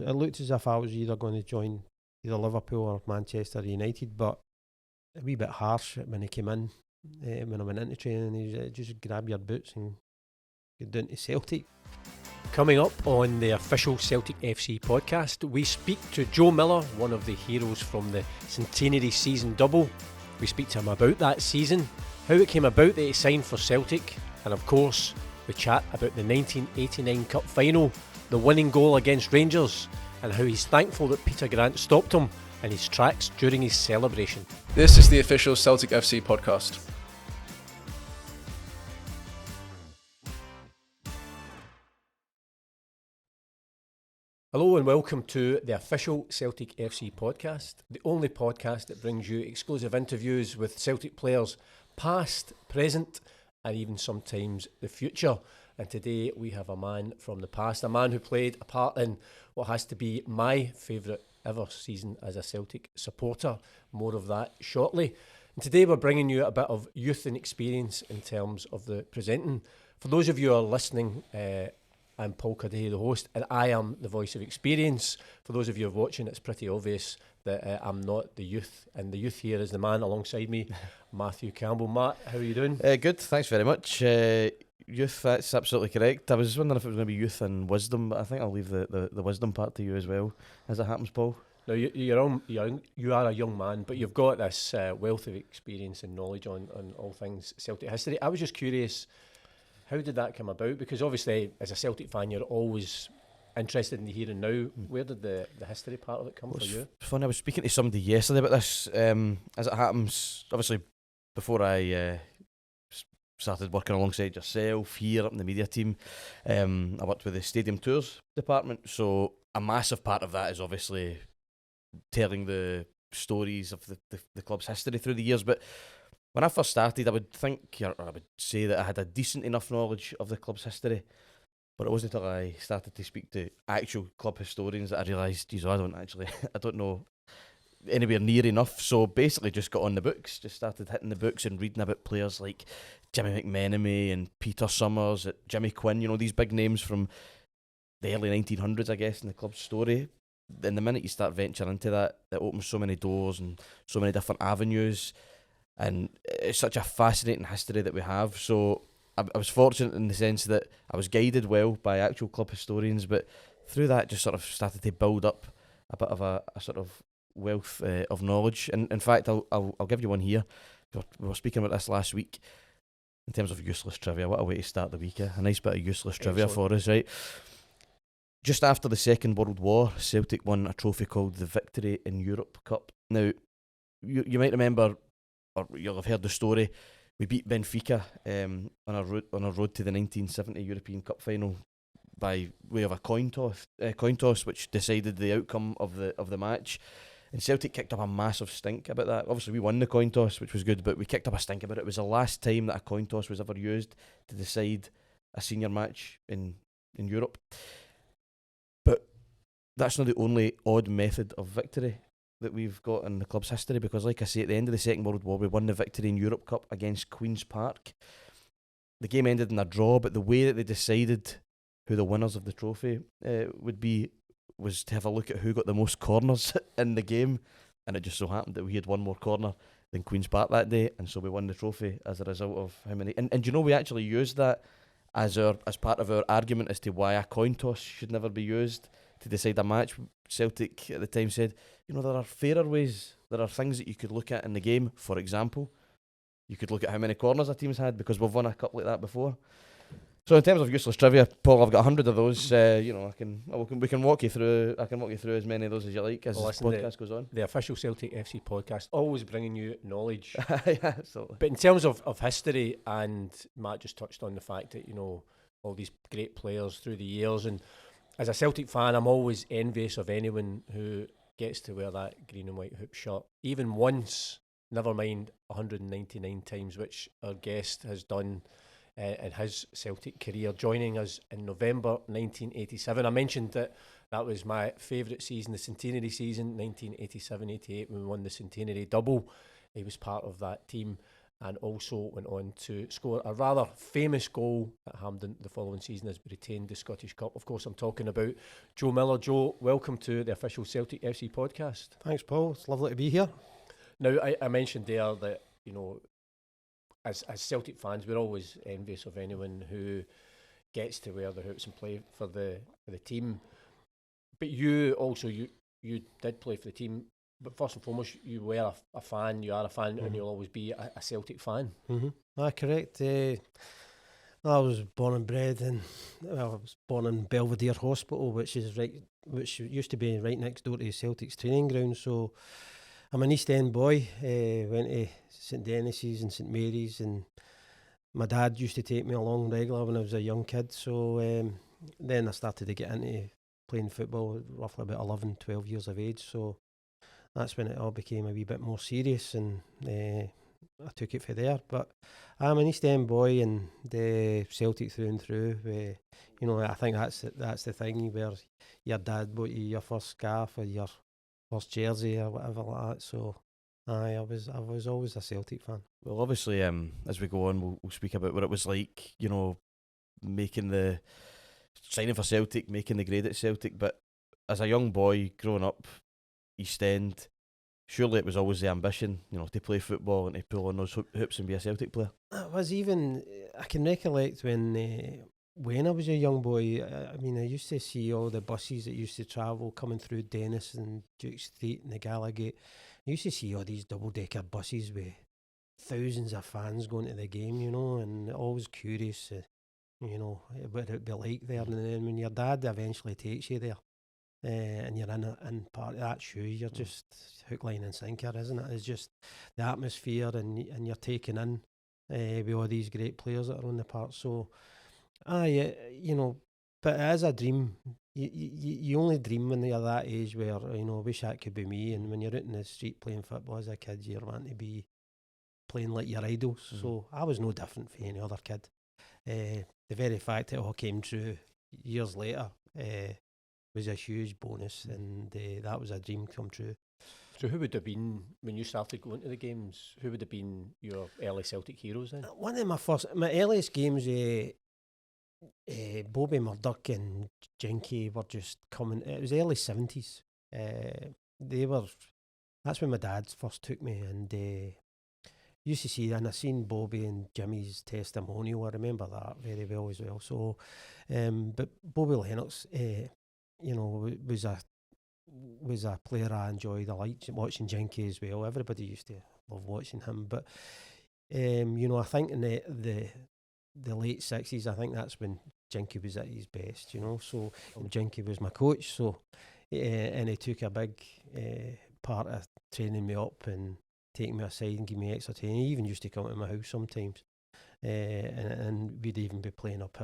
it looked as if I was either going to join either Liverpool or Manchester United, but a wee bit harsh when he came in, when I went into training. He just grab your boots and get down to Celtic. Coming up on the official Celtic FC podcast, we speak to Joe Miller, one of the heroes from the Centenary season double. We speak to him about that season, how it came about that he signed for Celtic, and of course, we chat about the 1989 Cup final, the winning goal against Rangers, and how he's thankful that Peter Grant stopped him in his tracks during his celebration. This is the official Celtic FC podcast. Hello and welcome to the official Celtic FC podcast, the only podcast that brings you exclusive interviews with Celtic players, past, present, and even sometimes the future. And today we have a man from the past, a man who played a part in what has to be my favourite ever season as a Celtic supporter. More of that shortly. And today we're bringing you a bit of youth and experience in terms of the presenting. For those of you who are listening, I'm Paul Cuddihy, the host, and I am the voice of experience. For those of you who are watching, it's pretty obvious that I'm not the youth, and the youth here is the man alongside me, Matthew Campbell. Matt, how are you doing? Good, thanks very much. Youth, that's absolutely correct. I was wondering if it was going to be youth and wisdom, but I think I'll leave the wisdom part to you as well, as it happens, Paul. Now, you are a young man, but you've got this wealth of experience and knowledge on all things Celtic history. I was just curious, how did that come about? Because obviously, as a Celtic fan, you're always interested in the here and now. Where did the history part of it come for you? It's funny, I was speaking to somebody yesterday about this. As it happens, obviously, before I started working alongside yourself here up in the media team, I worked with the Stadium Tours department. So a massive part of that is obviously telling the stories of the club's history through the years. But when I first started, I would think, or I would say that I had a decent enough knowledge of the club's history, but it wasn't until I started to speak to actual club historians that I realised, geez, I don't know anywhere near enough. So basically just got on the books, just started hitting the books and reading about players like Jimmy McMenemy and Peter Summers, Jimmy Quinn, these big names from the early 1900s, I guess, in the club's story. And the minute you start venturing into that, it opens so many doors and so many different avenues. And it's such a fascinating history that we have. So I was fortunate in the sense that I was guided well by actual club historians, but through that just sort of started to build up a bit of a sort of wealth of knowledge. And in fact, I'll give you one here. We were speaking about this last week in terms of useless trivia. What a way to start the week, a nice bit of useless trivia for us, right? Just after the Second World War, Celtic won a trophy called the Victory in Europe Cup. Now, you might remember, or you'll have heard the story, we beat Benfica on our road to the 1970 European Cup final by way of a coin toss, which decided the outcome of the match. And Celtic kicked up a massive stink about that. Obviously, we won the coin toss, which was good, but we kicked up a stink about it. It was the last time that a coin toss was ever used to decide a senior match in Europe. But that's not the only odd method of victory that we've got in the club's history, because like I say, at the end of the Second World War, we won the Victory in Europe Cup against Queen's Park. The game ended in a draw, but the way that they decided who the winners of the trophy would be was to have a look at who got the most corners in the game, and it just so happened that we had one more corner than Queen's Park that day, and so we won the trophy as a result of how many. And we actually used that as part of our argument as to why a coin toss should never be used to decide a match. Celtic at the time said, there are fairer ways. There are things that you could look at in the game. For example, you could look at how many corners a team's had, because we've won a cup like that before. So in terms of useless trivia, Paul, I've got 100 of those. We can walk you through. I can walk you through as many of those as you like as this podcast goes on. The official Celtic FC podcast, always bringing you knowledge. Yeah, absolutely. But in terms of history, and Matt just touched on the fact that all these great players through the years, and as a Celtic fan, I'm always envious of anyone who gets to wear that green and white hoop shirt, even once, never mind 199 times, which our guest has done in his Celtic career, joining us in November 1987. I mentioned that was my favourite season, the Centenary season, 1987-88, when we won the Centenary double. He was part of that team. and also went on to score a rather famous goal at Hampden the following season as we retained the Scottish Cup. Of course, I'm talking about Joe Miller. Joe, welcome to the official Celtic FC podcast. Thanks, Paul. It's lovely to be here. Now, I mentioned there that, you know, as Celtic fans, we're always envious of anyone who gets to wear the hoops and play for the team. But you also, you did play for the team. But first and foremost, you were a fan, you are a fan, and you'll always be a Celtic fan. Correct. I was born and bred in, I was born in Belvedere Hospital, which used to be right next door to Celtic's training ground. So I'm an East End boy. Went to St Denis's and St Mary's, and my dad used to take me along regular when I was a young kid. So then I started to get into playing football, roughly about 11, 12 years of age. So that's when it all became a wee bit more serious, and I took it from there. But I'm an East End boy, and Celtic through and through. You know, I think that's the thing, where your dad bought you your first scarf or your first jersey or whatever like that. So I was always a Celtic fan. Well, obviously, as we go on, we'll speak about what it was like, you know, signing for Celtic, making the grade at Celtic. But as a young boy growing up East End, surely it was always the ambition, you know, to play football and to pull on those hoops and be a Celtic player. It was even, I can recollect when I was a young boy, I mean, I used to see all the buses that used to travel coming through Dennis and Duke Street and the Gallagate. I used to see all these double-decker buses with thousands of fans going to the game, you know, and always curious, you know, what it'd be like there. And then when your dad eventually takes you there, and you're in part of that shoe, you're just hook, line and sinker, isn't it? It's just the atmosphere, and you're taken in with all these great players that are on the park. So, you know, but it is a dream. You only dream when you're that age where, you know, I wish that could be me. And when you're out in the street playing football as a kid, you're wanting to be playing like your idols. So I was no different from any other kid. The very fact that it all came true years later was a huge bonus, and that was a dream come true. So who would have been, when you started going to the games, who would have been your early Celtic heroes then? One of my earliest games, Bobby Murdoch and Jinky were just coming. It was early 70s. That's when my dad first took me, and used to see, and I seen Bobby and Jimmy's testimonial. I remember that very well as well. So, but Bobby Lennox, you know, was a player I enjoyed. I liked watching Jinky as well. Everybody used to love watching him. But you know, I think in the late 60s, I think that's when Jinky was at his best. You know, so Jinky was my coach. So, and he took a big part of training me up and taking me aside and giving me extra training. He even used to come to my house sometimes, and we'd even be playing up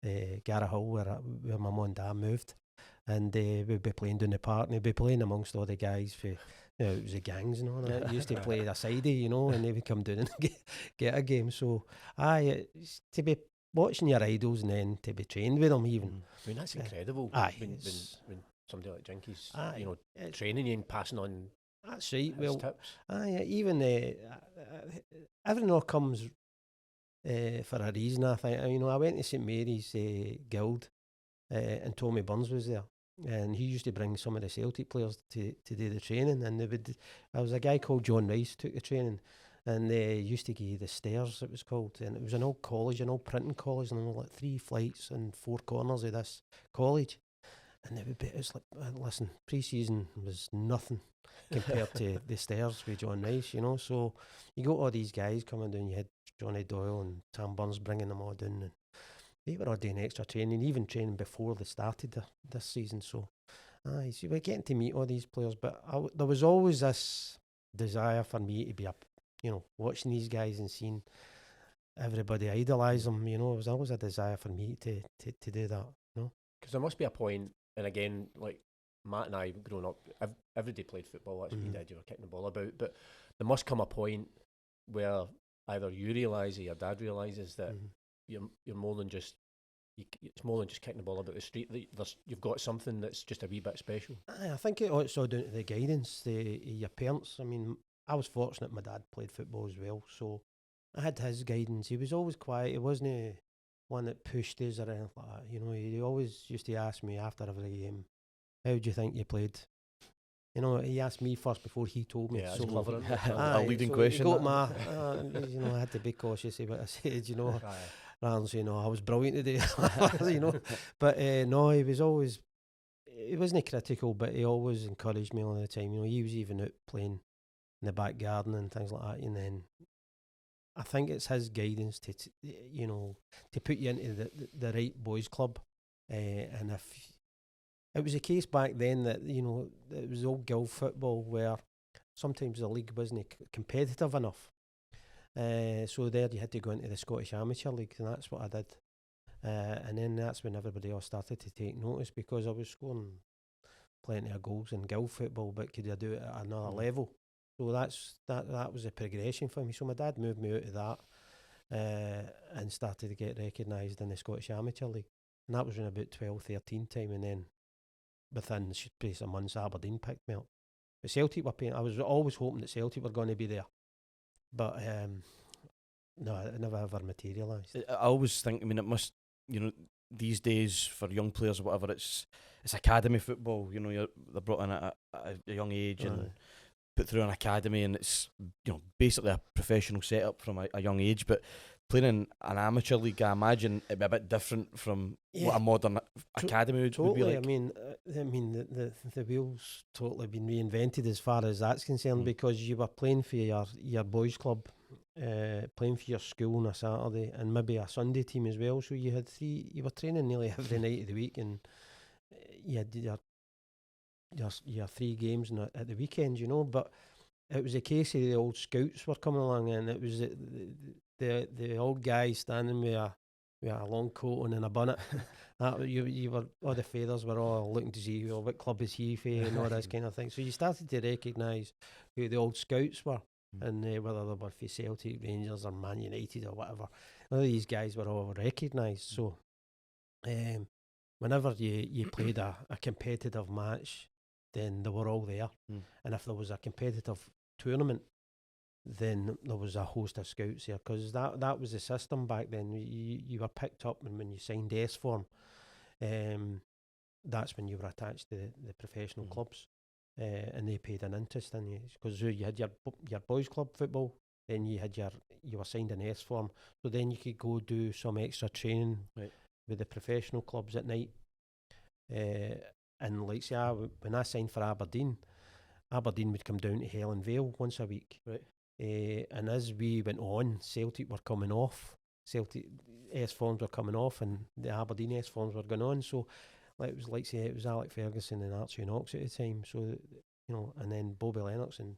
at Garra Hill where my mum and dad moved. And we'd be playing down the park, and he'd be playing amongst all the guys for, you know, it was the gangs and all that. He used to play a sidey, you know, and they would come down and get a game. So, to be watching your idols and then to be trained with them even. I mean, that's incredible. When somebody like Jinky's, you know, training you and passing on. That's right. Well, tips. Even everything all comes for a reason. I think, you know, I went to St Mary's Guild, and Tommy Burns was there, and he used to bring some of the Celtic players to do the training. And there was a guy called John Rice took the training, and they used to give you the stairs, it was called, and it was an old college, an old printing college, and there were like 3 flights and 4 corners of this college. And it's like, listen, pre-season was nothing compared to the stairs with John Rice, you know. So you got all these guys coming down. You had Johnny Doyle and Tam Burns bringing them all down, and they were all doing extra training, even training before they started this season. So, see, we're getting to meet all these players, but there was always this desire for me to be up, you know, watching these guys and seeing everybody idolise them. You know, it was always a desire for me to do that. You know, because there must be a point. And again, like Matt and I, growing up, every day played football. That's what you did. You were kicking the ball about. But there must come a point where either you realise or your dad realises that you're more than just it's more than just kicking the ball about the street. You've got something that's just a wee bit special. I think it's all down to the guidance, your parents. I mean, I was fortunate my dad played football as well, so I had his guidance. He was always quiet. He wasn't one that pushed us or anything like that. You know, he always used to ask me after every game, "How do you think you played?" You know, he asked me first before he told me. Yeah, so that's clever. A leading so question. He got my, you know, I had to be cautious of what I said. You know, rather than saying, "No, I was brilliant today." You know, but no, he was always. He wasn't critical, but he always encouraged me all the time. You know, he was even out playing in the back garden and things like that. And then I think it's his guidance to you know, to put you into the right boys club. And if it was a case back then that, you know, it was old guild football where sometimes the league wasn't competitive enough. So there you had to go into the Scottish Amateur League, and that's what I did. And then that's when everybody else started to take notice, because I was scoring plenty of goals in guild football, but could I do it at another level? So that was a progression for me. So my dad moved me out of that and started to get recognised in the Scottish Amateur League. And that was in about 12-13 time, and then within the space of months Aberdeen picked me up. But Celtic were paying. I was always hoping that Celtic were going to be there. But no, it never ever materialised. I always think, I mean, it must, you know, these days for young players or whatever, it's academy football. You know, they're brought in at a young age and put through an academy, and it's, you know, basically a professional setup from a young age. But playing in an amateur league, I imagine it'd be a bit different from what a modern academy would be like. I mean, the wheel's totally been reinvented as far as that's concerned, because you were playing for your boys club, playing for your school on a Saturday and maybe a Sunday team as well. So you were training nearly every night of the week, and you had your 3 games at the weekend, you know. But it was a case of the old scouts were coming along, and it was the old guys standing with a long coat on and a bonnet. You were, all the feathers were all looking to see what club is he for and all this kind of thing. So you started to recognise who the old scouts were, and whether they were for Celtic, Rangers or Man United or whatever. All these guys were all recognised. So whenever you played a competitive match, then they were all there. And if there was a competitive tournament, then there was a host of scouts there, because that was the system back then. You were picked up, and when you signed S form, that's when you were attached to the professional clubs, and they paid an interest in you, because you had your boys club football, then you were signed an S form, so then you could go do some extra training with the professional clubs at night. And like say, when I signed for Aberdeen would come down to Helen Vale once a week. And as we went on, Celtic were coming off. Celtic S forms were coming off, and the Aberdeen S forms were going on. So it was Alex Ferguson and Archie Knox at the time. So, you know, and then Bobby Lennox and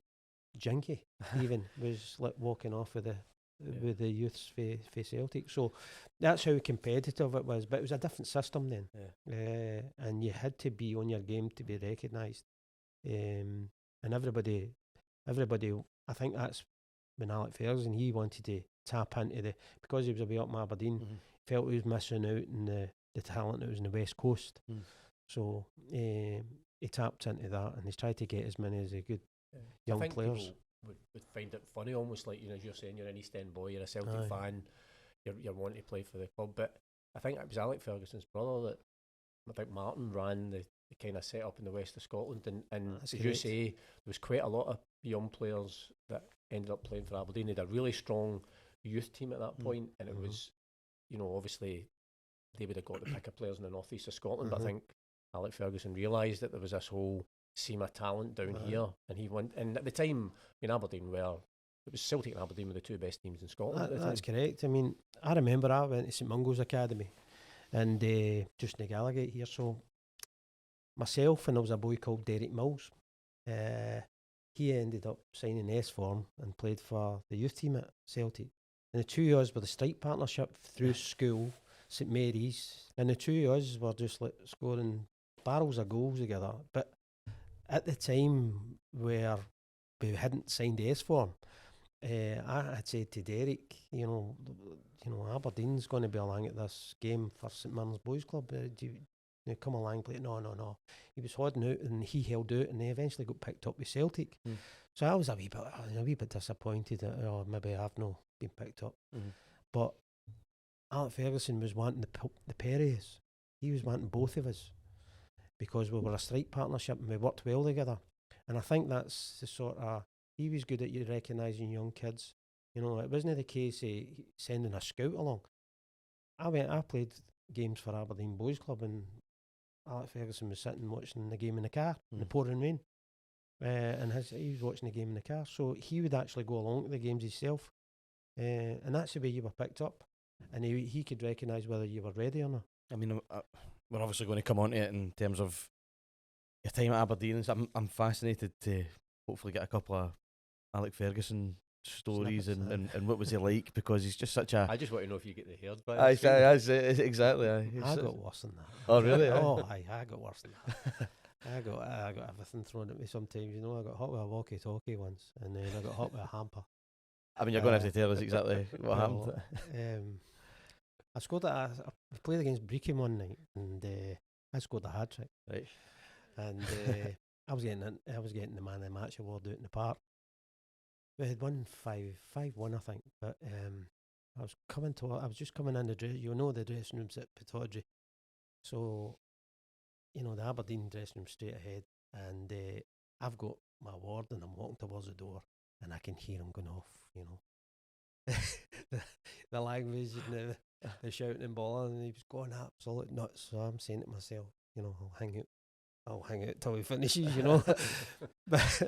Jinky even was walking off with the youths for Celtic. So that's how competitive it was. But it was a different system then, and you had to be on your game to be recognised. And everybody, I think that's when Alex Ferguson, he wanted to tap into because he was away up in Aberdeen, felt he was missing out in the talent that was in the West Coast. So he tapped into that, and he's tried to get as many as a good young players. Would find it funny, almost like, you know, as you're saying, you're an East End boy, you're a Celtic fan, you're wanting to play for the club. But I think it was Alex Ferguson's brother that, I think Martin, ran the kind of set up in the west of Scotland, and as you say, there was quite a lot of young players that ended up playing for Aberdeen. They had a really strong youth team at that point, and it was, you know, obviously they would have got the pick of players in the northeast of Scotland, but I think Alex Ferguson realised that there was this whole seam of talent down here, and he went. And at the time, I mean, Aberdeen it was Celtic and Aberdeen were the 2 best teams in Scotland. That's correct. I mean, I remember I went to St Mungo's Academy, and just in Gallagher here. So myself, and there was a boy called Derek Mills. He ended up signing S form and played for the youth team at Celtic. And the 2 of us were the strike partnership through school, St Mary's, and the 2 of us were just like scoring barrels of goals together. But at the time where we hadn't signed S form, I had said to Derek, you know, Aberdeen's going to be along at this game for St Mirren's Boys Club. Do They come along, play. No. He was holding out, and he held out, and they eventually got picked up with Celtic. So I was a wee bit disappointed that maybe I've not been picked up. But Alex Ferguson was wanting the Perez. He was wanting both of us because we were a strike partnership and we worked well together. And I think that's the sort of, he was good at you recognising young kids. You know, it wasn't the case of sending a scout along. I played games for Aberdeen Boys Club, and Alex Ferguson was sitting watching the game in the car in the pouring rain. And he was watching the game in the car. So he would actually go along to the games himself. And that's the way you were picked up. And he could recognise whether you were ready or not. I mean, we're obviously going to come on to it in terms of your time at Aberdeen. So I'm fascinated to hopefully get a couple of Alex Ferguson stories and what was he like, because he's just such a... I just want to know if you get the hairs back. Exactly. I got worse than that. Oh, really? I got worse than that. I got everything thrown at me sometimes, you know. I got hot with a walkie-talkie once, and then I got hot with a hamper. I mean, you're going to have to tell us exactly what happened. I scored I played against Brecon one night, and I scored a hat-trick. Right. And I was getting the man of the match award out in the park. We had won 5-1, I think. But I was just coming in the dress. You know, the dressing room's at Pittodrie, so you know the Aberdeen dressing room straight ahead, and I've got my award, and I'm walking towards the door, and I can hear him going off. You know, the language and the shouting and bawling, and he was going absolute nuts. So I'm saying to myself, you know, I'll hang out till he finishes, you know. but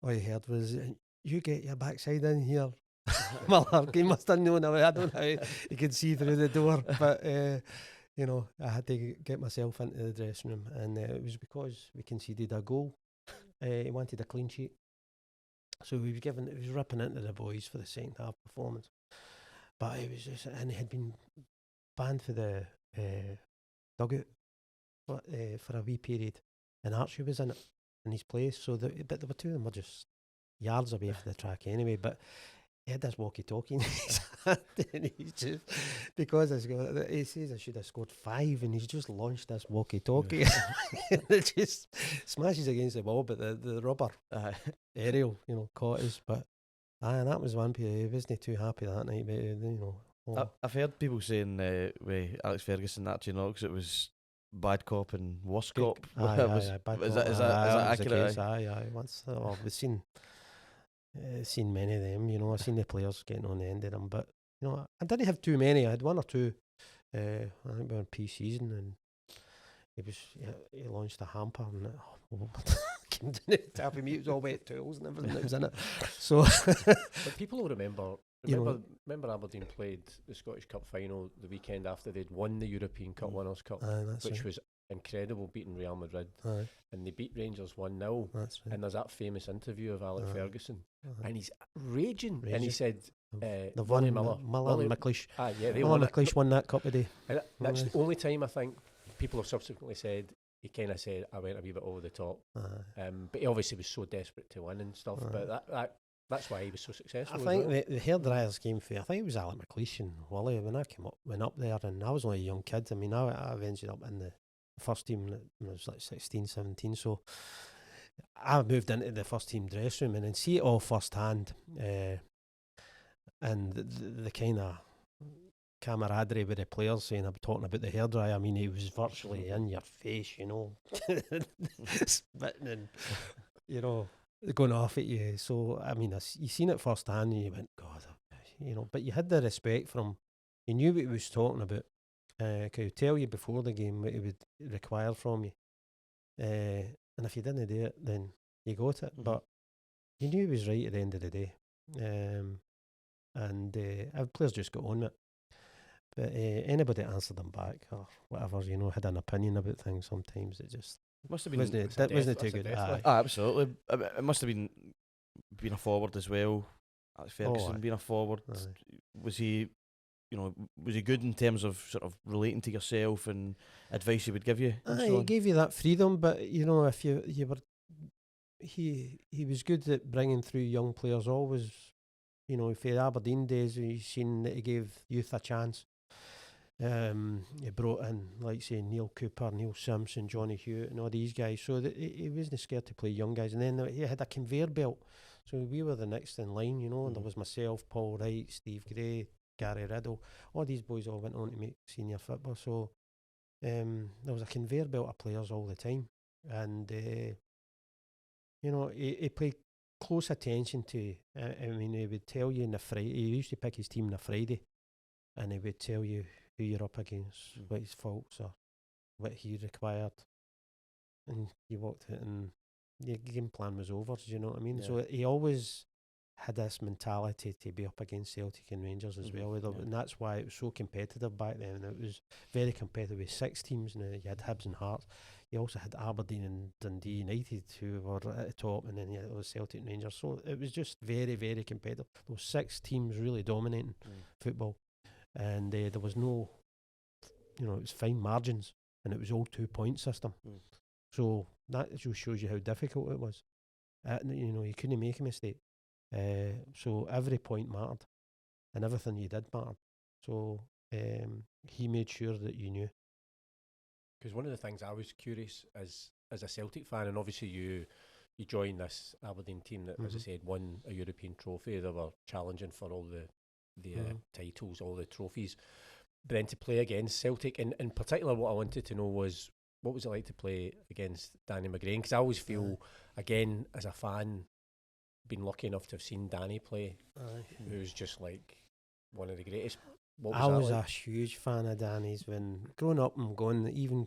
all you heard was, "You get your backside in here." He must have known. I don't know how he could see through the door, but you know, I had to get myself into the dressing room, and it was because we conceded a goal. He wanted a clean sheet, so he was ripping into the boys for the second half performance. But it was just, and he had been banned for the dugout for a wee period, and Archie was in his place. So but there were two of them were just yards away from the track anyway. But he had this walkie-talkie in his hand, and he's just, because he says I should have scored 5, and he's just launched this walkie-talkie. And it just smashes against the wall, but the rubber aerial, you know, caught us. But that was one period. He wasn't too happy that night, but you know. I've heard people saying with Alex Ferguson, Archie Knox, it was bad cop and worse cop. Bad is that accurate? Aye. Once we've seen many of them, you know. I've seen the players getting on the end of them, but you know, I didn't have too many. I had one or two. I think we were in pre-season, and he launched a hamper, and came down the top of me. It was all wet towels and everything that was in it. So, but people will remember Aberdeen played the Scottish Cup final the weekend after they'd won the European Cup Winners' Cup, which was incredible, beating Real Madrid. And they beat Rangers 1-0. That's right. And there's that famous interview of Alex Ferguson, and he's raging. And he said, "They've won Miller and McLeish. Miller McLeish won that cup today." And that's the only time I think people have subsequently said he kind of said I went a wee bit over the top. But he obviously was so desperate to win and stuff. But that's why he was so successful. I think the hairdryers came for, I think it was Alec McLeish and Wally when I went up there, and I was only a young kid. I mean, I ended up in the first team when I was like 16, 17. So I moved into the first team dressing room and then see it all first hand, and the kind of camaraderie with the players, saying I'm talking about the hairdryer. I mean, he was virtually in your face, you know, spitting and, you know, going off at you. So I mean, you seen it first hand and you went, God, you know. But you had the respect from him. You knew what he was talking about. Could he tell you before the game what he would require from you, and if you didn't do it, then you got it. But you knew he was right at the end of the day, and players just got on it. But anybody that answered them back or whatever, you know, had an opinion about things. Sometimes it just must have been wasn't too good. Absolutely, it must have been a forward as well. Alex Ferguson being a forward, was he? You know, was he good in terms of sort of relating to yourself and advice he would give you? He gave you that freedom, but you know, if you were, he was good at bringing through young players. Always, you know, for Aberdeen days, you've seen that he gave youth a chance. He brought in, like say, Neil Cooper, Neil Simpson, Johnny Hewitt, and all these guys. So that he wasn't scared to play young guys. And then he had a conveyor belt. So we were the next in line, you know. And there was myself, Paul Wright, Steve Gray, Gary Riddle. All these boys all went on to make senior football. So there was a conveyor belt of players all the time. And, you know, he paid close attention to, I mean, he would tell you in the Friday, he used to pick his team on the Friday, and he would tell you who you're up against, what his faults are, what he required. And you walked it and the game plan was over, do you know what I mean? Yeah. So he always had this mentality to be up against Celtic and Rangers as well. And that's why it was so competitive back then. It was very competitive with 6 teams. And you had Hibs and Hearts. You also had Aberdeen and Dundee United who were at the top, and then you had Celtic and Rangers. So it was just very, very competitive. Those 6 teams really dominating football. And there was no, you know, it was fine margins, and it was all 2-point system. So that just shows you how difficult it was. You know, you couldn't make a mistake. So every point mattered, and everything you did mattered. So he made sure that you knew. Because one of the things I was curious as a Celtic fan, and obviously you joined this Aberdeen team that, as I said, won a European trophy. They were challenging for all the titles, all the trophies. But then to play against Celtic, and in particular, what I wanted to know was, what was it like to play against Danny McGrain? Because I always feel, again, as a fan, been lucky enough to have seen Danny play, who's just like one of the greatest. I was a huge fan of Danny's when growing up and going, even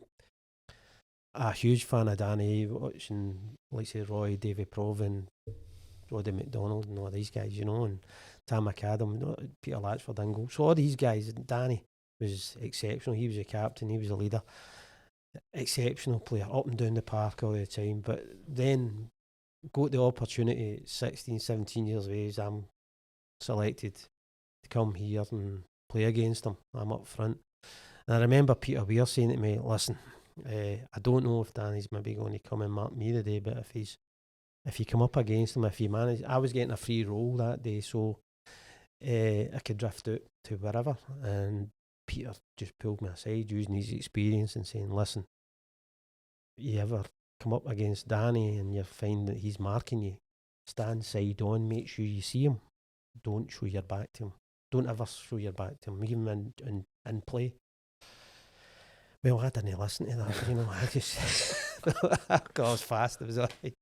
a huge fan of Danny, watching, like say, Roy, Davy Provan, Roddy McDonald and all these guys, you know, and Tam McAdam, Peter Latchford in goal. So all these guys, Danny was exceptional. He was a captain, he was a leader. Exceptional player, up and down the park all the time. But then got the opportunity at 16, 17 years of age. I'm selected to come here and play against him. I'm up front. And I remember Peter Weir saying to me, listen, I don't know if Danny's maybe going to come and mark me today, but if you come up against him, if you manage, I was getting a free roll that day, so I could drift out to wherever. And Peter just pulled me aside using his experience and saying, listen, you ever come up against Danny and you find that he's marking you, stand side on, make sure you see him. Don't show your back to him. Don't ever show your back to him, even in play. Well, I didn't listen to that, you know. I just I was fast, it was all right.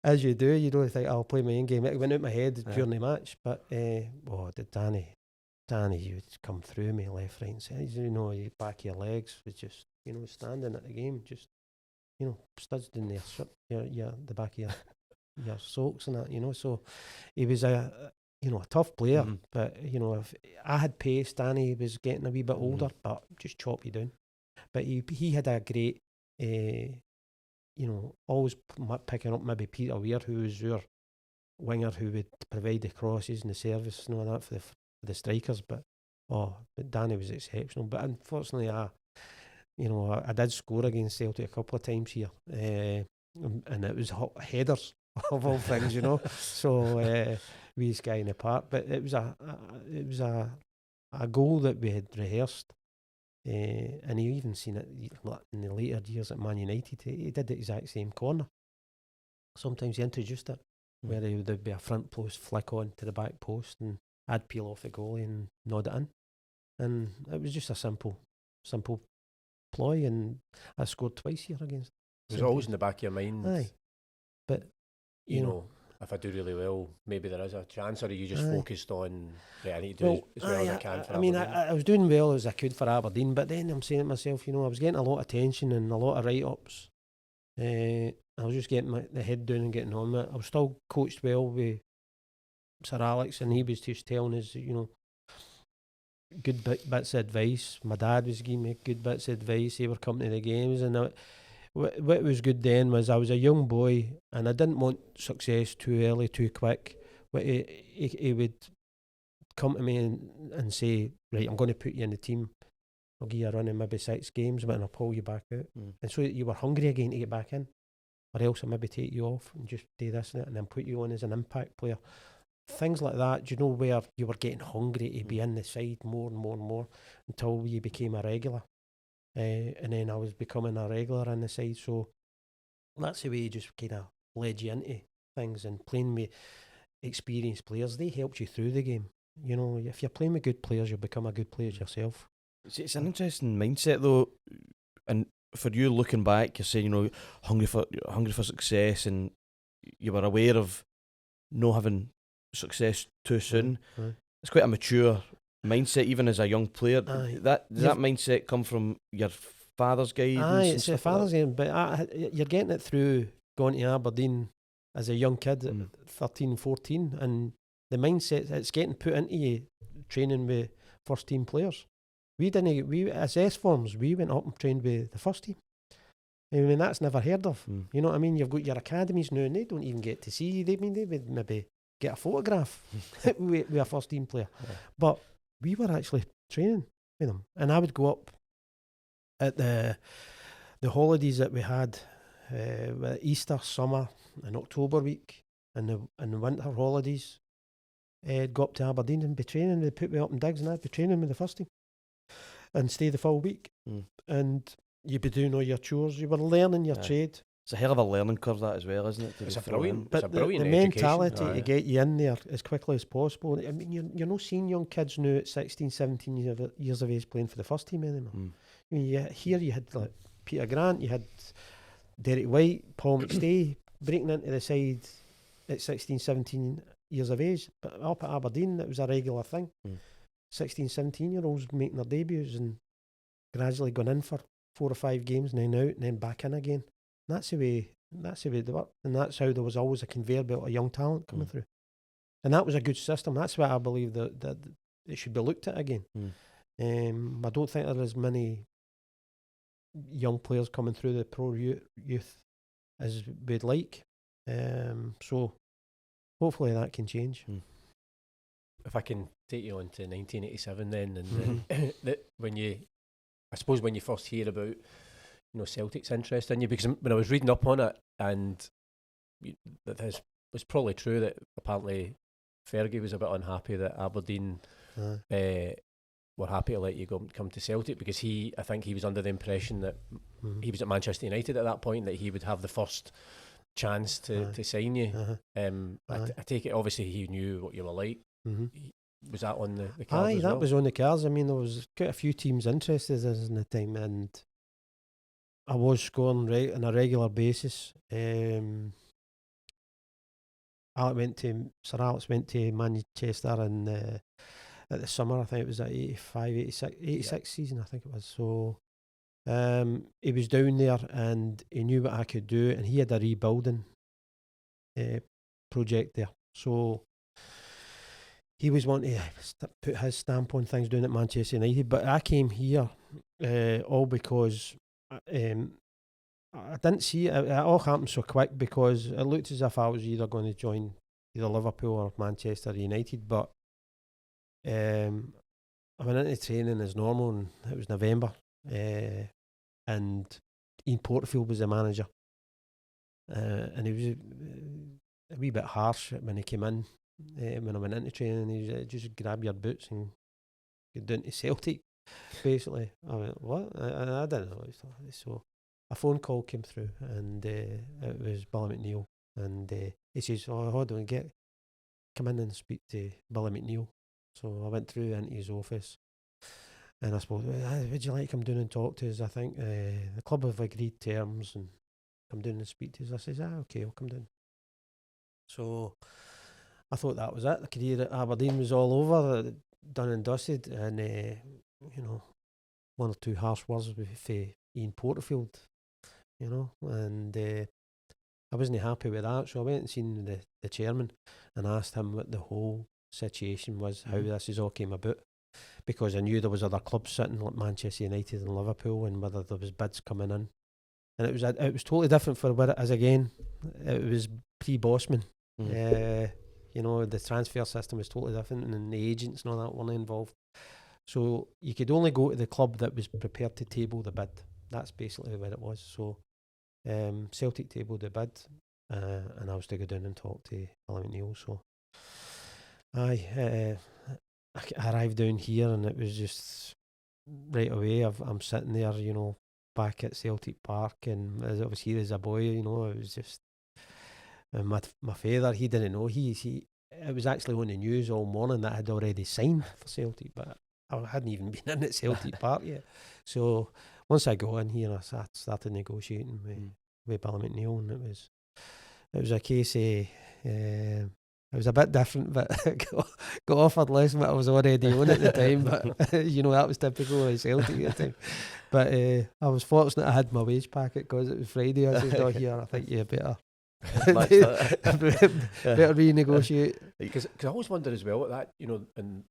As you do, you don't think, I'll play my own game. It went out my head during the match, but did Danny, you would come through me left, right and centre. You know, your back of your legs was just, you know, standing at the game, just, you know, studs in their shirt, the back of your socks and that, you know. So he was a tough player, but, you know, if I had pace, Danny was getting a wee bit older, but just chop you down. But he had a great, you know, always picking up maybe Peter Weir, who was your winger who would provide the crosses and the service and all that for the strikers. But Danny was exceptional. But unfortunately, I did score against Celtic a couple of times here, and it was headers of all things, you know. So we guy in the park, but it was a goal that we had rehearsed. And he even seen it in the later years at Man United. He did the exact same corner. Sometimes he introduced it, where there'd be a front post flick on to the back post, and I'd peel off the goalie and nod it in. And it was just a simple ploy, and I scored twice here against. It was always in the back of your mind. Aye, but you know, if I do really well, maybe there is a chance, or are you just focused on, I need to do as well as I can for Aberdeen? I was doing well as I could for Aberdeen, but then I'm saying to myself, you know, I was getting a lot of attention and a lot of write-ups. I was just getting the head down and getting on with it. I was still coached well with Sir Alex, and he was just telling us, you know, good bits of advice. My dad was giving me good bits of advice. They were coming to the games, and what was good then was I was a young boy and I didn't want success too early, too quick. But he would come to me and say, right, I'm going to put you in the team. I'll give you a run in maybe 6 games, but I'll pull you back out. And so you were hungry again to get back in. Or else I'll maybe take you off and just do this and that, and then put you on as an impact player things like that, do you know, where you were getting hungry to be in the side more and more and more until you became a regular. And then I was becoming a regular in the side, so that's the way you just kind of led you into things. And playing with experienced players, they helped you through the game. You know, if you're playing with good players, you'll become a good player yourself. It's an interesting mindset though, and for you looking back, you're saying, you know, hungry for success, and you were aware of not having success too soon. It's quite a mature mindset, even as a young player. Does that mindset come from your father's guidance? Aye, it's a father's guidance, but you're getting it through going to Aberdeen as a young kid at 13, 14, and the mindset, it's getting put into you training with first team players. We as S-forms, we went up and trained with the first team. I mean, that's never heard of. You know what I mean? You've got your academies now, and they don't even get to see you. They would maybe get a photograph with a first team player. Yeah. But we were actually training with them, and I would go up at the holidays that we had, Easter, summer, and October week, and the winter holidays. I'd go up to Aberdeen and be training. They'd put me up in digs, and I'd be training with the first team and stay the full week. And you'd be doing all your chores. You were learning your trade. It's a hell of a learning curve, that, as well, isn't it? It's a brilliant. But the mentality to get you in there as quickly as possible. I mean, you're not seeing young kids now at 16, 17 years of age playing for the first team anymore. I mean, here you had like Peter Grant, you had Derek White, Paul McStay breaking into the side at 16, 17 years of age. But up at Aberdeen, it was a regular thing. 16, 17-year-olds making their debuts and gradually going in for 4 or 5 games, and then out, and then back in again. And that's the way they work, and that's how there was always a conveyor belt of young talent coming through. And that was a good system. That's why I believe that it should be looked at again. I don't think there is many young players coming through the pro youth as we'd like. So hopefully that can change. If I can take you on to 1987 then, and when you first hear about, you know, Celtic's interest in you, because when I was reading up on it, and that was probably true that apparently Fergie was a bit unhappy that Aberdeen were happy to let you come to Celtic, because I think he was under the impression that he was at Manchester United at that point, that he would have the first chance to sign you. I take it obviously he knew what you were like. Was that on the cards? Aye, that was on the cards. I mean, there was quite a few teams interested in the time, and I was scoring on a regular basis. Sir Alex went to Manchester at the summer. I think it was that 85, 86 season, I think it was. So he was down there and he knew what I could do, and he had a rebuilding project there. So he was wanting to put his stamp on things down at Manchester United. But I came here all because I didn't see it. It all happened so quick, because it looked as if I was either going to join either Liverpool or Manchester United. But I went into training as normal, and it was November. And Ian Porterfield was the manager. And he was a wee bit harsh when he came in. When I went into training, he was just grab your boots and get down to Celtic, basically. I went, what? I didn't know. So a phone call came through, and it was Billy McNeil, and he says, hold on, come in and speak to Billy McNeil. So I went through into his office, and I spoke, would you like to come down and talk to us? I think the club have agreed terms, and come down and speak to us. I says, okay, I'll come down. So I thought that was it. The career at Aberdeen was all over, done and dusted, and you know, 1 or 2 harsh words with Ian Porterfield, you know, and I wasn't happy with that. So I went and seen the chairman and asked him what the whole situation was, how this has all came about, because I knew there was other clubs sitting like Manchester United and Liverpool, and whether there was bids coming in, and it was totally different for what it is again. It was pre-Bossman. You know, the transfer system was totally different, and the agents and all that weren't involved. So you could only go to the club that was prepared to table the bid. That's basically what it was. So Celtic tabled the bid, and I was to go down and talk to Billy McNeil. So I arrived down here and it was just right away. I'm sitting there, back at Celtic Park, and as I was here as a boy, it was just. And my father, he didn't know. He it was actually on the news all morning that I had already signed for Celtic, but I hadn't even been in at Celtic Park yet. So once I got in here, I started negotiating with Billy McNeil, and it was a case of. It was a bit different, but got offered less than what I was already on at the time. But that was typical of Celtic at the time. But I was fortunate I had my wage packet because it was Friday. I was not here. I think you better better renegotiate. Because I always wonder as well at that,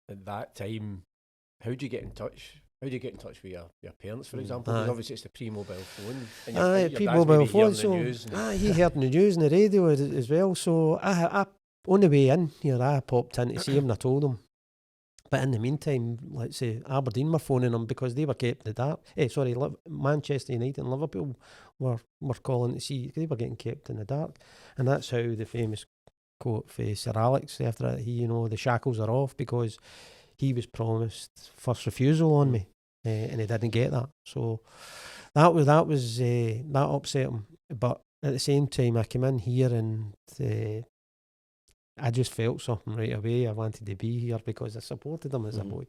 at that time, how do you get in touch? How do you get in touch with your parents, for example? Because obviously it's the pre-mobile phone. And your pre-mobile phone. So he heard the news and the radio as well. So I on the way in here, I popped in to see him and I told him. But in the meantime, let's say Aberdeen were phoning him because they were kept in the dark. Manchester United and Liverpool were calling to see. They were getting kept in the dark. And that's how the famous quote for Sir Alex after that, the shackles are off, because he was promised first refusal on me and he didn't get that. So that upset him. But at the same time, I came in here and I just felt something right away. I wanted to be here because I supported him as a boy.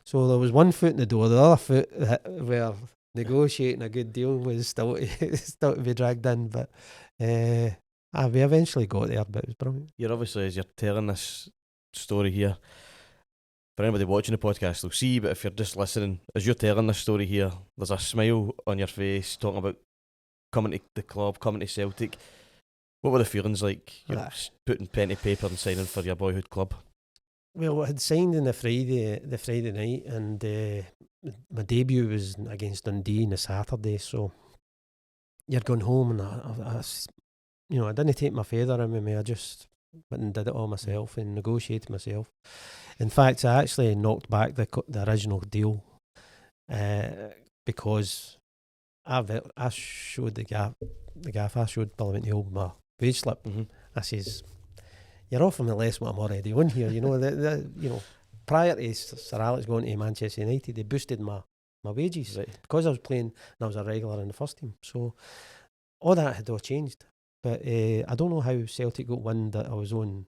So there was one foot in the door. The other foot where negotiating a good deal was still to be dragged in. But we eventually got there, but it was brilliant. You're obviously, as you're telling this story here, for anybody watching the podcast, they'll see, but if you're just listening, as you're telling this story here, there's a smile on your face talking about coming to the club, coming to Celtic. What were the feelings like, putting pen to paper and signing for your boyhood club? Well, I had signed on the Friday night, and my debut was against Dundee on the Saturday. So you're going home, and I didn't take my feather in with me. I just went and did it all myself and negotiated myself. In fact, I actually knocked back the original deal because I showed the gaff. I showed Billy McNeil my wage slip. I says, "You're offering me less than what I'm already on here." Prior to Sir Alex going to Manchester United, they boosted my wages because I was playing and I was a regular in the first team. So all that had all changed. But I don't know how Celtic got wind that I was on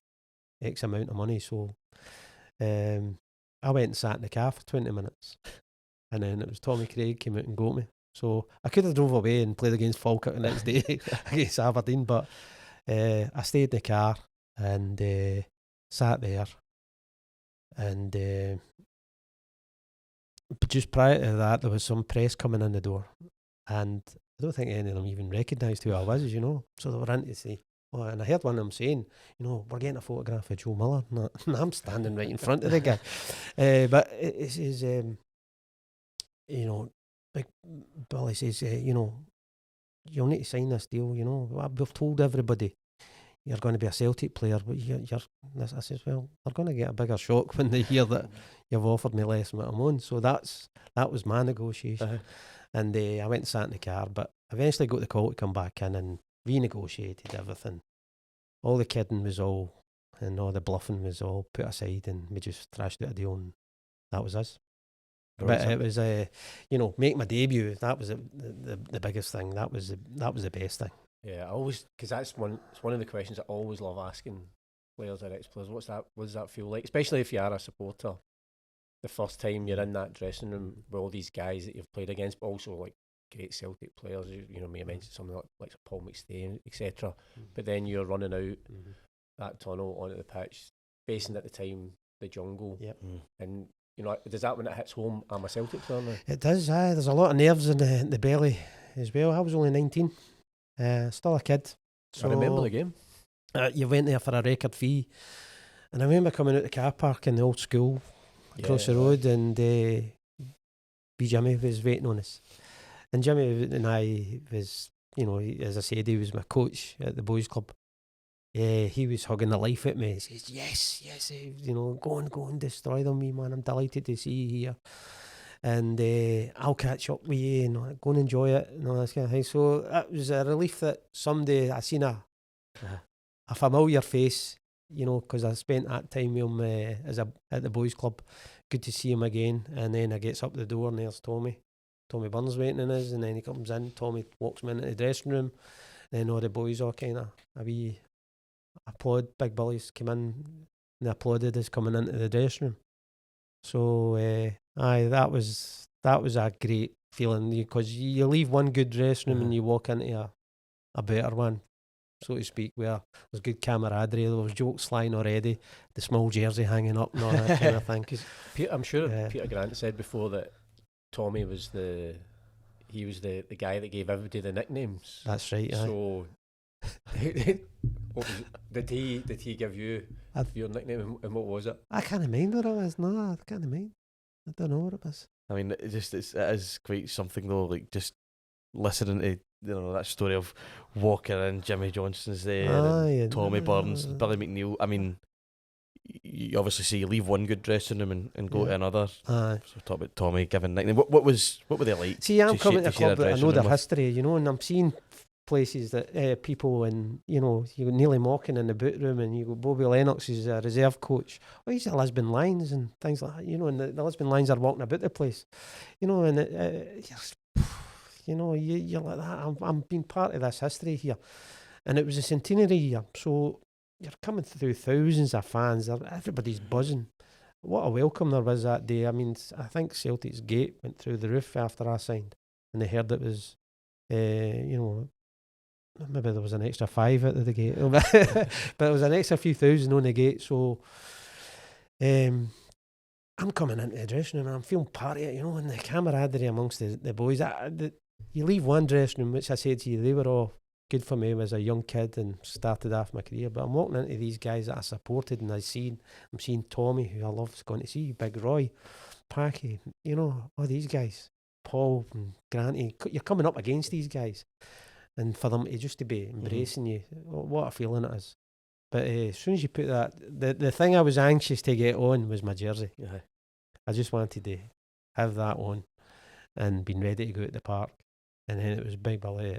X amount of money. So I went and sat in the car for 20 minutes, and then it was Tommy Craig came out and got me. So I could have drove away and played against Falkirk the next day against Aberdeen, but I stayed in the car and sat there. And but just prior to that, there was some press coming in the door, and I don't think any of them even recognised who I was, So they were in to say, and I heard one of them saying, we're getting a photograph of Joe Miller, and I'm standing right in front of the guy. But it says, like Billy says, you'll need to sign this deal, we've told everybody you're going to be a Celtic player, but I says, well, they're going to get a bigger shock when they hear that you've offered me less than what I'm on. So that was my negotiation. And I went and sat in the car, but eventually got the call to come back in and renegotiated everything. All the kidding was all, and all the bluffing was all put aside, and we just thrashed out a deal, and that was us. But it was, make my debut. That was the biggest thing. That was the best thing. Yeah, because it's one of the questions I always love asking players or ex-players. What does that feel like? Especially if you are a supporter. The first time you're in that dressing room with all these guys that you've played against, but also like great Celtic players. May have mentioned something like Paul McStay, etc. But then you're running out that tunnel onto the pitch, facing at the time the jungle. Yep. And does that when it hits home? I'm a Celtic player now. It does. There's a lot of nerves in the belly as well. I was only 19, still a kid. So I remember the game. You went there for a record fee, and I remember coming out the car park in the old school across the road, and B Jimmy was waiting on us. And Jimmy and I was, as I said, he was my coach at the Bhoys club. He was hugging the life at me. He says, yes, go on, destroy them, wee man. I'm delighted to see you here. And I'll catch up with you and go and enjoy it and all that kind of thing. So that was a relief that someday I seen a familiar face you know, because I spent that time with him at the boys' club. Good to see him again. And then I gets up the door and there's Tommy. Tommy Burns waiting in us, and then he comes in. Tommy walks me into the dressing room. Then all the boys all kind of a wee applaud. Big Billy's came in and they applauded us coming into the dressing room. So that was a great feeling, because you leave one good dressing room and you walk into a better one, so to speak, where there's good camaraderie. There was jokes flying already, the small jersey hanging up and all that kind of thing. I'm sure Peter Grant said before that Tommy was the guy that gave everybody the nicknames. That's right. So did he give you your nickname, and what was it? I can't mind what it was. No, I can't mind. I don't know what it was. I mean, it is quite something though. Like just listening to that story of Walker and Jimmy Johnson's there, and Tommy Burns, Billy McNeil. I mean, you obviously see you leave one good dressing room and go to another. So talk about Tommy giving nickname. What were they like? See, I'm coming to a club that I know their history, you know, and I'm seeing places that people, and you know, you got Neely Mockin in the boot room, and you got Bobby Lennox is a reserve coach. Oh, he's at Lisbon Lions and things like that, you know, and the Lisbon Lions are walking about the place, you know, and you're like that. I'm being part of this history here, and it was a centenary year, so you're coming through thousands of fans. Everybody's buzzing. What a welcome there was that day. I mean, I think Celtic's gate went through the roof after I signed, and they heard it was, maybe there was an extra 5 at the gate, but it was an extra few thousand on the gate. So I'm coming into the dressing room and I'm feeling part of it, you know, and the camaraderie amongst the boys. You leave one dressing room, which I said to you, they were all good for me as a young kid and started off my career. But I'm walking into these guys that I supported, and I'm seeing Tommy, who I love going to see, Big Roy, Packy, you know, all these guys, Paul and Granty. You're coming up against these guys. And for them to just to be embracing you, what a feeling it is. But as soon as you put that, the thing I was anxious to get on was my jersey. Yeah. I just wanted to have that on and been ready to go to the park. And then it was Big Billy,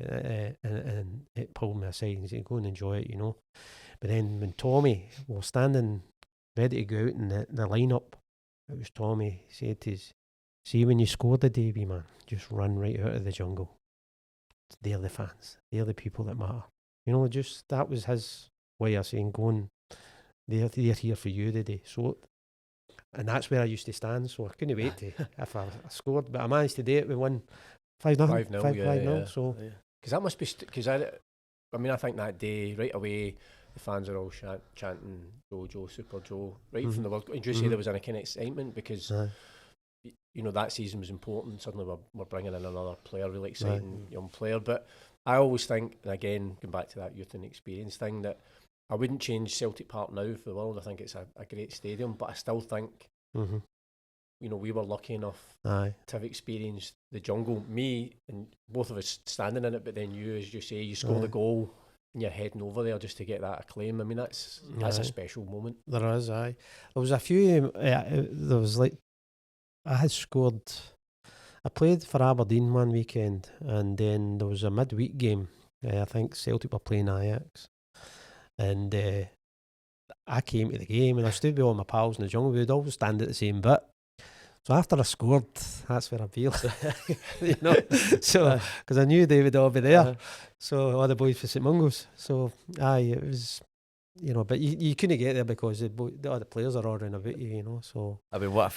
and it pulled me aside and said, go and enjoy it, you know. But then when Tommy was standing ready to go out in the lineup, it was Tommy said to us, see, when you scored the day, man, just run right out of the jungle. They're the fans. They're the people that matter. You know, just that was his way of saying, they're here for you today. So, and that's where I used to stand. So I couldn't wait to if I scored. But I managed to do it. We won 5-0. 5-0. So, because that must be I think that day right away the fans are all chanting Joe, Super Joe, right from the World Cup. And you say there was a kind of excitement because. You know, that season was important. Suddenly we're bringing in another player, really exciting young player. But I always think, and again, going back to that youth and experience thing, that I wouldn't change Celtic Park now for the world. I think it's a great stadium, but I still think, you know, we were lucky enough to have experienced the jungle. Me and both of us standing in it, but then you, as you say, you score the goal and you're heading over there just to get that acclaim. I mean, that's a special moment. There is, There was a few, there was like, I had scored. I played for Aberdeen one weekend, and then there was a midweek game. I think Celtic were playing Ajax, and I came to the game, and I stood with all my pals in the jungle. We'd always stand at the same bit. So after I scored, that's where I feel, you know. So because I knew they would all be there. So all the boys for St Mungo's. So it was. You know, but you couldn't get there because the players are ordering about you, you know. So I mean, I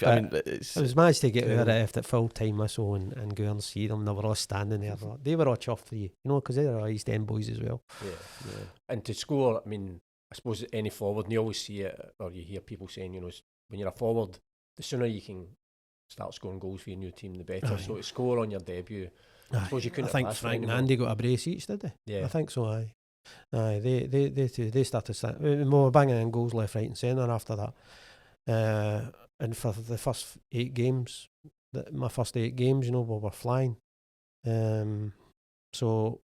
was managed to get out of it at full time whistle and go and see them. They were all standing there. They were all chuffed for you, you know, because they're all East End boys as well. Yeah. And to score, I mean, I suppose any forward, and you always see it, or you hear people saying, you know, when you're a forward, the sooner you can start scoring goals for your new team, the better. So to score on your debut, I suppose you couldn't. I think Frank and Andy got a brace each, did they? Yeah, I think so. They started we were banging in goals left, right and centre after that, and for the first 8 games, my first 8 games, you know, we were flying. So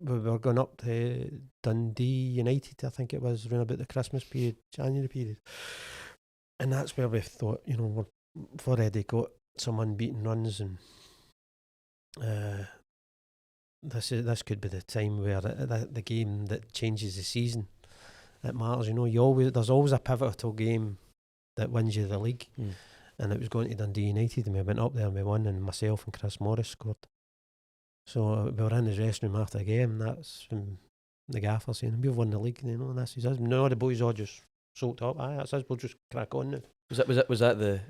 we were going up to Dundee United, I think it was, around about the Christmas period, January period, and that's where we thought, you know, we've already got some unbeaten runs, and this could be the time where the game that changes the season. it matters. There's always a pivotal game that wins you the league, and it was going to Dundee United, and we went up there and we won, and myself and Chris Morris scored. So we were in the dressing room after the game, and that's when the gaffer saying, "We've won the league," and this is us. No, the boys all just soaked up. Aye, that's us. We'll just crack on now. Was that the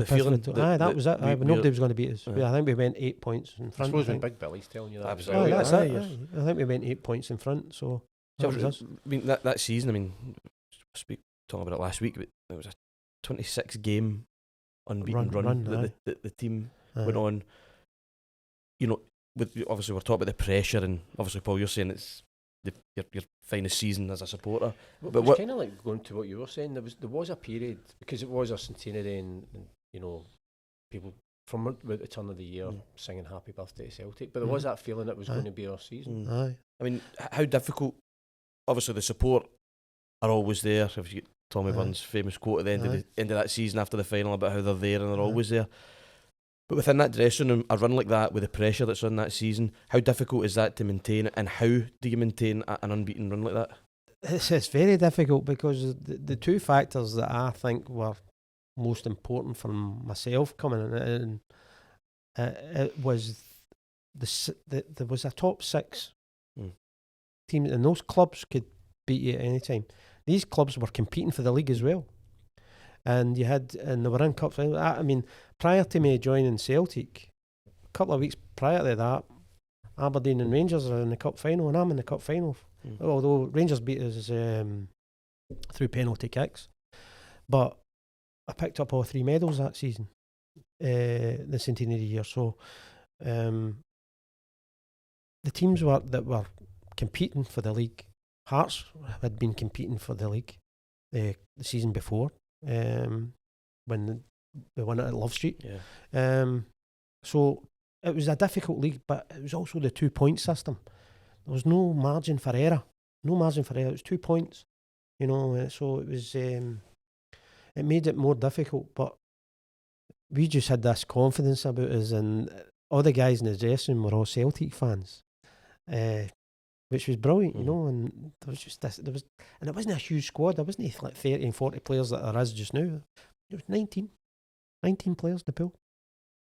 feeling? That was it. Nobody was going to beat us. Aye. I think we went 8 points in I front. suppose when Big Billy's telling you that. Absolutely. That's Aye, it. yes. Aye. I think we went 8 points in front. So that was us. I mean that season. I mean, talking about it last week, but it was a 26 game unbeaten run that the team went on. Obviously we're talking about the pressure, and obviously Paul, you're saying it's your finest season as a supporter. But it's kind of like going to what you were saying. There was a period, because it was a centenary, and people from at the turn of the year singing happy birthday to Celtic, but there was that feeling it was going to be our season. Aye. I mean, how difficult? Obviously the support are always there. If you get Tommy Burns' famous quote at the end of that season after the final about how they're there and they're always there. But within that dressing room, a run like that, with the pressure that's on that season, how difficult is that to maintain, and how do you maintain an unbeaten run like that? It's very difficult, because the two factors that I think were most important for myself coming in, it was there was a top 6 team, and those clubs could beat you at any time. These clubs were competing for the league as well. And they were in cup final. I mean, prior to me joining Celtic, a couple of weeks prior to that, Aberdeen and Rangers are in the cup final, and I'm in the cup final. Although Rangers beat us through penalty kicks, but I picked up all 3 medals that season, the centenary year. So the teams that were competing for the league, Hearts had been competing for the league the season before. When we won it at Love Street. So it was a difficult league, but it was also the 2-point system. There was no margin for error. It was 2 points, so it was it made it more difficult, but we just had this confidence about us, and all the guys in the dressing room were all Celtic fans, which was brilliant, and there was just this, and it wasn't a huge squad. There wasn't like 30 and 40 players that there is just now. It was 19 players in the pool,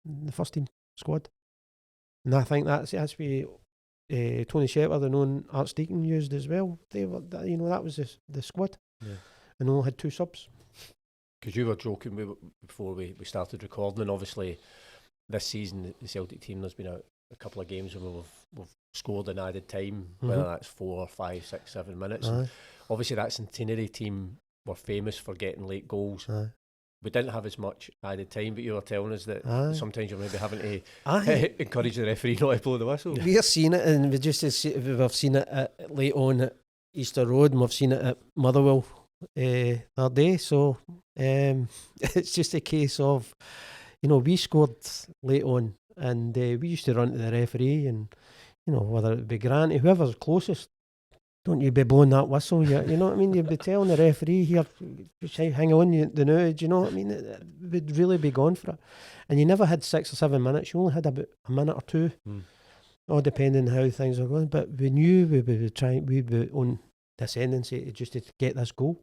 the first team squad. And I think that's where Tony Shepard and Owen Archdeacon used as well. They were, that was the squad. And only had 2 subs. Because you were joking before we started recording, and obviously this season the Celtic team, there's been a couple of games where we've scored in added time, whether that's 4, 5, 6, 7 minutes. Obviously that centenary team were famous for getting late goals. We didn't have as much added time, but you were telling us that sometimes you're maybe having to encourage the referee not to blow the whistle. We've seen it, and we've seen it late on at Easter Road, and we've seen it at Motherwell that day. So it's just a case of, we scored late on, and we used to run to the referee, and whether it be Grant, whoever's closest, don't you be blowing that whistle, you know what I mean? You'd be telling the referee here, hang on, the nudge, you know what I mean? It would really be gone for it. And you never had 6 or 7 minutes, you only had about a minute or 2, all depending how things are going. But we knew we'd be on the ascendancy just to get this goal.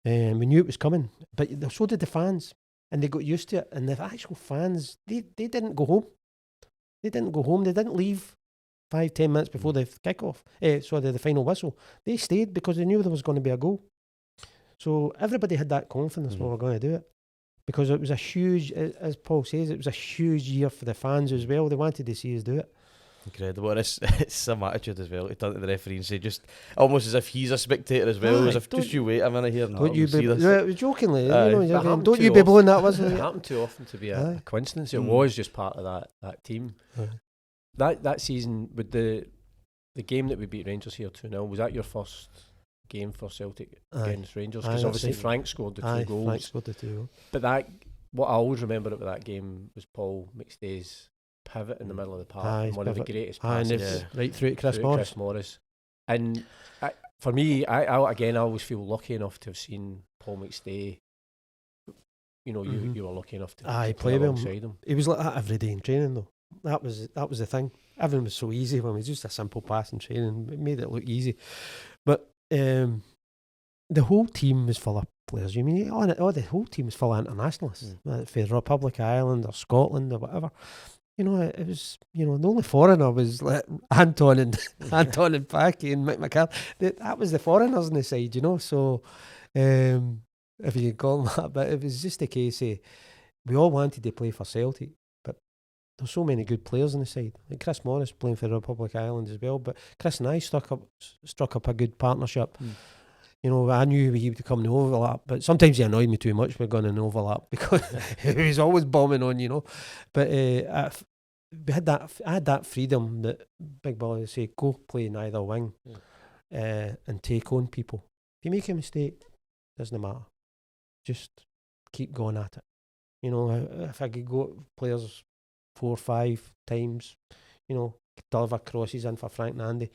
And we knew it was coming. But so did the fans, and they got used to it. And the actual fans, they didn't go home. They didn't leave 5-10 minutes before the kick-off, the final whistle. They stayed because they knew there was going to be a goal. So everybody had that confidence we were going to do it, because it was a huge, as Paul says, it was a huge year for the fans as well. They wanted to see us do it. Incredible. It's some attitude as well to turn to the referee and say, just almost as if he's a spectator as well, as if just you wait a minute here and don't you see this. It was jokingly, don't you be blowing that whistle. It happened too often to be a coincidence. It was just part of that team. That season, with the game that we beat Rangers here 2-0, was that your first game for Celtic against Rangers? Because obviously Frank scored the 2 goals. Frank scored the 2. But what I always remember about that game was Paul McStay's pivot in the middle of the park, one of the greatest passes right through to Chris Morris. And for me, I always feel lucky enough to have seen Paul McStay. You were lucky enough to play alongside him. He was like that every day in training, though. That was the thing. Everything was so easy when it was just a simple pass in training. It made it look easy. But the whole team was full of players. You mean the whole team was full of internationalists, for the Republic of Ireland or Scotland or whatever. You know, it was, the only foreigner was like Anton and Packy and Mick McCall. That was the foreigners on the side, So, if you can call them that, but it was just a case of we all wanted to play for Celtic, but there's so many good players on the side. Like Chris Morris playing for the Republic of Ireland as well. But Chris and I struck up a good partnership. I knew he would come in overlap, but sometimes he annoyed me too much with going in overlap because he was always bombing on, But we had that. I had that freedom that Big Billy would say, go play in either wing and take on people. If you make a mistake, doesn't matter. Just keep going at it. If I could go players 4 or 5 times, deliver crosses in for Frank and Andy,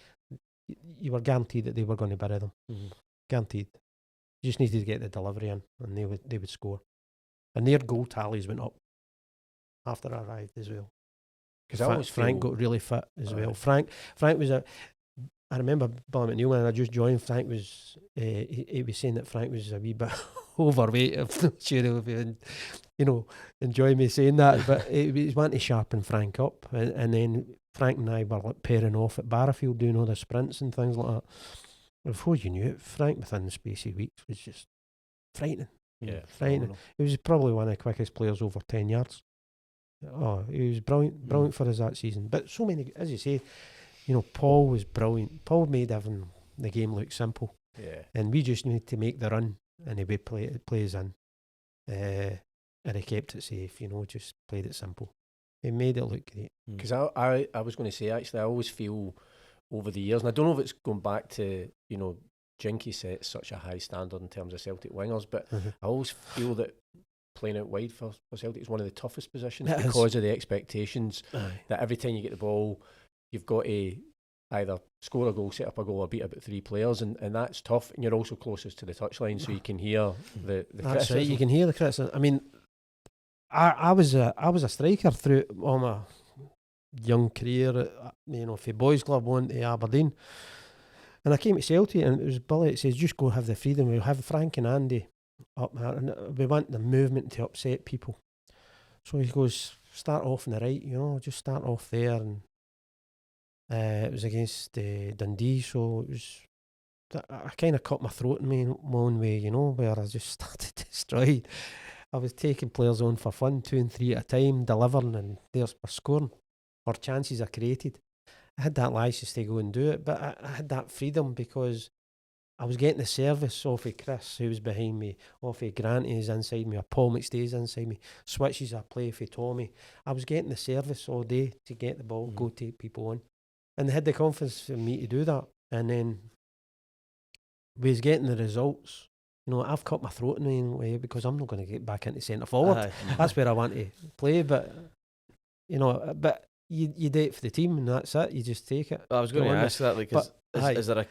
you were guaranteed that they were going to bury them. Guaranteed. You just needed to get the delivery in, and they would score. And their goal tallies went up after I arrived as well. Because Frank got really fit as well. Frank was I remember Billy McNeil when I just joined. Frank was he was saying that Frank was a wee bit overweight. I'm not sure if you enjoy me saying that, but he was wanting to sharpen Frank up, and then Frank and I were like pairing off at Barrafield doing all the sprints and things like that. Before you knew it, Frank within the space of weeks was just frightening. Frightening. He was probably one of the quickest players over 10 yards. Oh, he was brilliant for us that season. But so many, as you say, Paul was brilliant. Paul made the game look simple. Yeah. And we just needed to make the run, and he would plays in. And he kept it safe, just played it simple. He made it look great. Because I was going to say, actually, I always feel over the years, and I don't know if it's going back to, Jinky sets such a high standard in terms of Celtic wingers, but I always feel that playing out wide for Celtic is one of the toughest positions because of the expectations that every time you get the ball, you've got to either score a goal, set up a goal, or beat about 3 players, and that's tough. And you're also closest to the touchline, so you can hear the criticism. That's right, you can hear the criticism. I mean, I was a striker through all my young career, for Boys Club on to Aberdeen, and I came to Celtic, and it was Billy that says, just go have the freedom. We'll have Frank and Andy up there, and we want the movement to upset people. So he goes, start off on the right, just start off there, and it was against Dundee, so it was. I kind of cut my throat in my own way, where I just started to destroy. I was taking players on for fun, 2 and 3 at a time, delivering, and there's my scoring, or chances I created. I had that license to go and do it, but I had that freedom because I was getting the service off of Chris, who was behind me, off of Grant, who's inside me, or Paul McStay's inside me, switches I play for Tommy. I was getting the service all day to get the ball, go take people on. And they had the confidence in me to do that. And then we was getting the results. I've cut my throat in a way because I'm not going to get back into centre forward. That's where I want to play. But, but you do it for the team, and that's it. You just take it. I was going to ask that, is there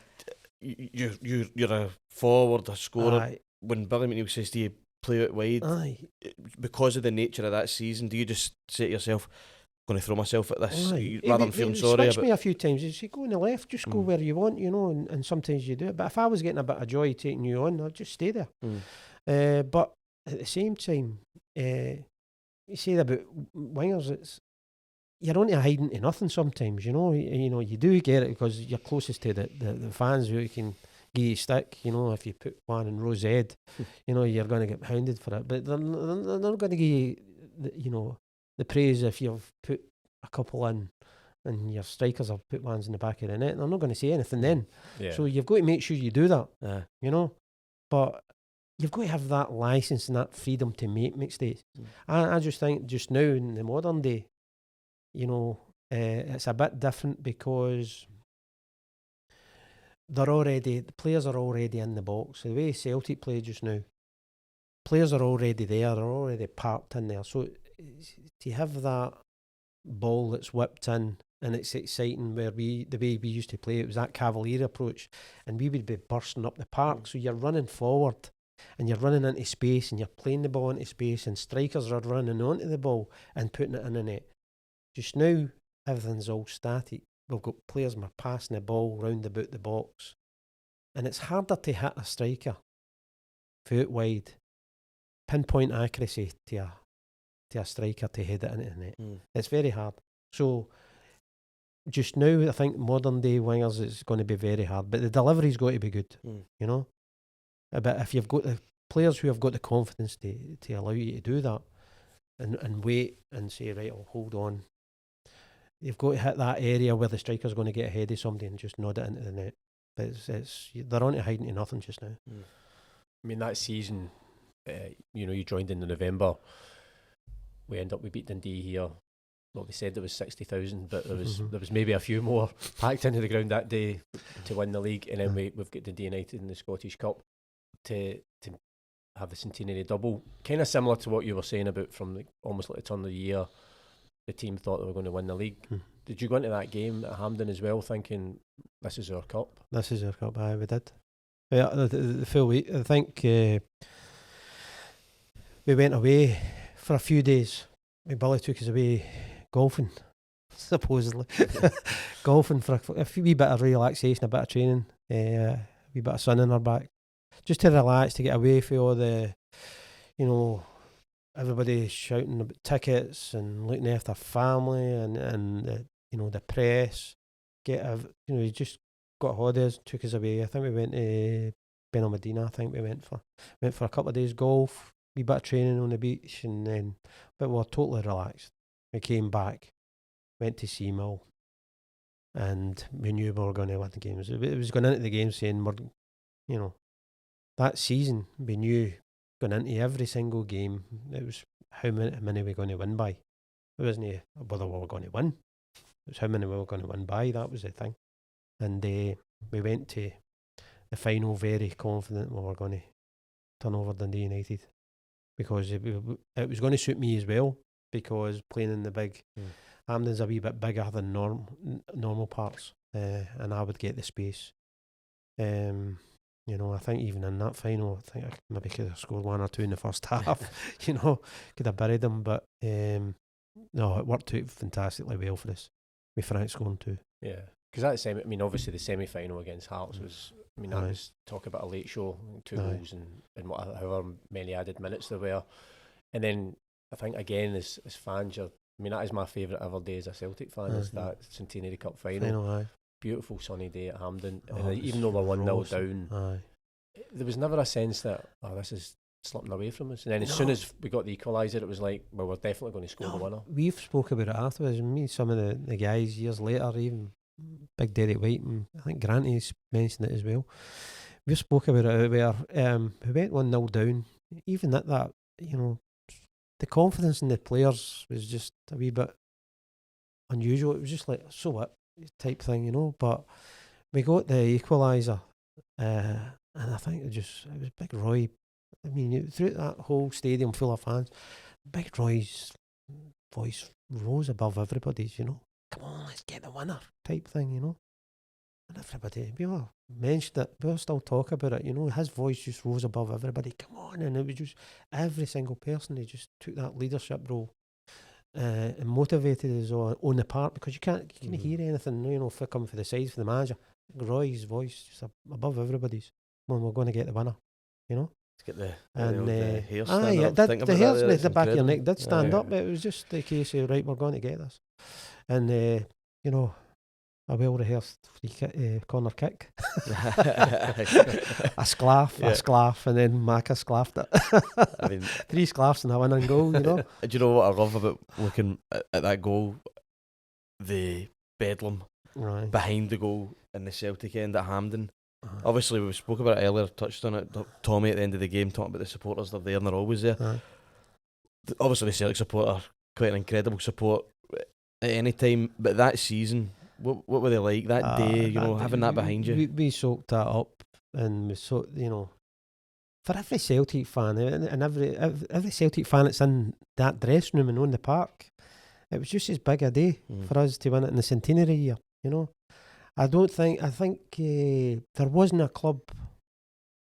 you're a forward, a scorer. When Billy McNeil says to you, play out wide, because of the nature of that season, do you just say to yourself, going to throw myself at this rather than feeling sorry? Switch me a few times. You say, go on the left, just go where you want, and sometimes you do it. But if I was getting a bit of joy taking you on, I'd just stay there. But at the same time, you say about wingers, you're only hiding to nothing sometimes, you do get it because you're closest to the fans who can give you stick, if you put one in Rose Ed, you're going to get hounded for it. But they're not going to give you, the praise if you've put a couple in and your strikers have put ones in the back of the net. They're not going to say anything then. Yeah. So you've got to make sure you do that, But you've got to have that license and that freedom to make mistakes. I just think just now in the modern day, it's a bit different because the players are already in the box. The way Celtic play just now, players are already there, they're already parked in there. So to have that ball that's whipped in and it's exciting, where the way we used to play, it was that cavalier approach, and we would be bursting up the park. So you're running forward and you're running into space and you're playing the ball into space, and strikers are running onto the ball and putting it in the net. Just now, everything's all static. We've got players passing the ball round about the box, and it's harder to hit a striker foot wide, pinpoint accuracy to a striker to head it into the net. It's very hard. So just now, I think modern day wingers, it's going to be very hard, but the delivery's got to be good. You know, but if you've got the players who have got the confidence to allow you to do that, and wait and say, right, I'll hold on. You've got to hit that area where the striker's going to get ahead of somebody and just nod it into the net. But they're on to hiding to nothing just now. I mean, that season, you joined in November. We beat Dundee here. Well, they said there was 60,000, but there was maybe a few more packed into the ground that day to win the league, and then we've got Dundee United in the Scottish Cup to have the centenary double. Kind of similar to what you were saying about from almost like the turn of the year, the team thought they were going to win the league. Did you go into that game at Hampden as well thinking, this is our cup? This is our cup, aye, we did. Yeah, the full week. I think we went away for a few days. Billy took us away golfing, supposedly. Golfing for a wee bit of relaxation, a bit of training, a wee bit of sun in our back. Just to relax, to get away from all the, everybody shouting about tickets and looking after family and the press. You just got holidays, took us away. I think we went to Benalmadena. I think we went for a couple of days golf, wee bit of training on the beach, but we were totally relaxed. We came back, went to Seamill, and we knew we were going to win the games. It was going into the game saying that season we knew going into every single game it was how many we were going to win by. It wasn't whether we were going to win. It was how many we were going to win by. That was the thing. And we went to the final very confident we were going to turn over Dundee United, because it was going to suit me as well, because playing in the big Hampden's a wee bit bigger than normal parts, and I would get the space. I think even in that final, I think I maybe could have scored 1 or 2 in the first half. Could have buried them, but no, it worked out fantastically well for us. With Frank scoring 2. Yeah, because obviously the semi-final against Hearts was, that was talk about a late show, 2 goals and however many added minutes there were. And then I think again as fans, that is my favourite ever day as a Celtic fan, is that Centenary Cup final. Beautiful sunny day at Hampden, and even though we're 1-0 down, there was never a sense that this is slipping away from us. And then as soon as we got the equaliser, it was like, well, we're definitely going to score the winner. We've spoke about it afterwards. Me, some of the guys years later, even Big Derek White, and I think Granty's mentioned it as well. We spoke about it where we went 1-0 down. Even at that, the confidence in the players was just a wee bit unusual. It was just like, so what type thing, but we got the equaliser, and I think it was Big Roy. Through that whole stadium full of fans, Big Roy's voice rose above everybody's, come on, let's get the winner type thing, and everybody, we all mentioned it, we all still talk about it, his voice just rose above everybody, come on, and it was just every single person, he just took that leadership role. And motivated us on the part, because you can't hear anything, coming for the sides for the manager. Roy's voice just above everybody's when we're going to get the winner, To get the hair stand up. The hair at the back of your neck did stand up, but it was just the case of, right, we're going to get this. And, a well-rehearsed corner kick. a sclaff, and then Macca sclaffed it. 3 sclaffs and a winning goal, Do you know what I love about looking at that goal? The bedlam behind the goal in the Celtic end at Hampden. Obviously, we spoke about it earlier, touched on it. Tommy at the end of the game talking about the supporters, they're there and they're always there. Obviously, the Celtic supporter, quite an incredible support at any time, but that season, what were they like that day, having that behind you? We soaked that up, and we for every Celtic fan, and every Celtic fan that's in that dressing room and on the park, it was just as big a day for us to win it in the centenary year, I think there wasn't a club,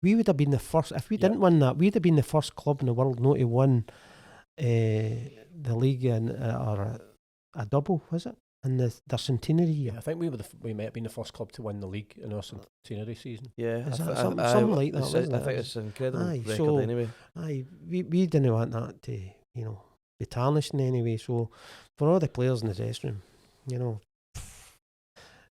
we would have been the first, if we didn't win that, we'd have been the first club in the world not to win the league or a double, was it? in their centenary year. Yeah, I think we might have been the first club to win the league in our centenary season. Yeah, Is that something like that? Wasn't I it? think it's an incredible Aye, record so- anyway. Aye, we didn't want that to, be tarnished in any way. So for all the players in the dressing room,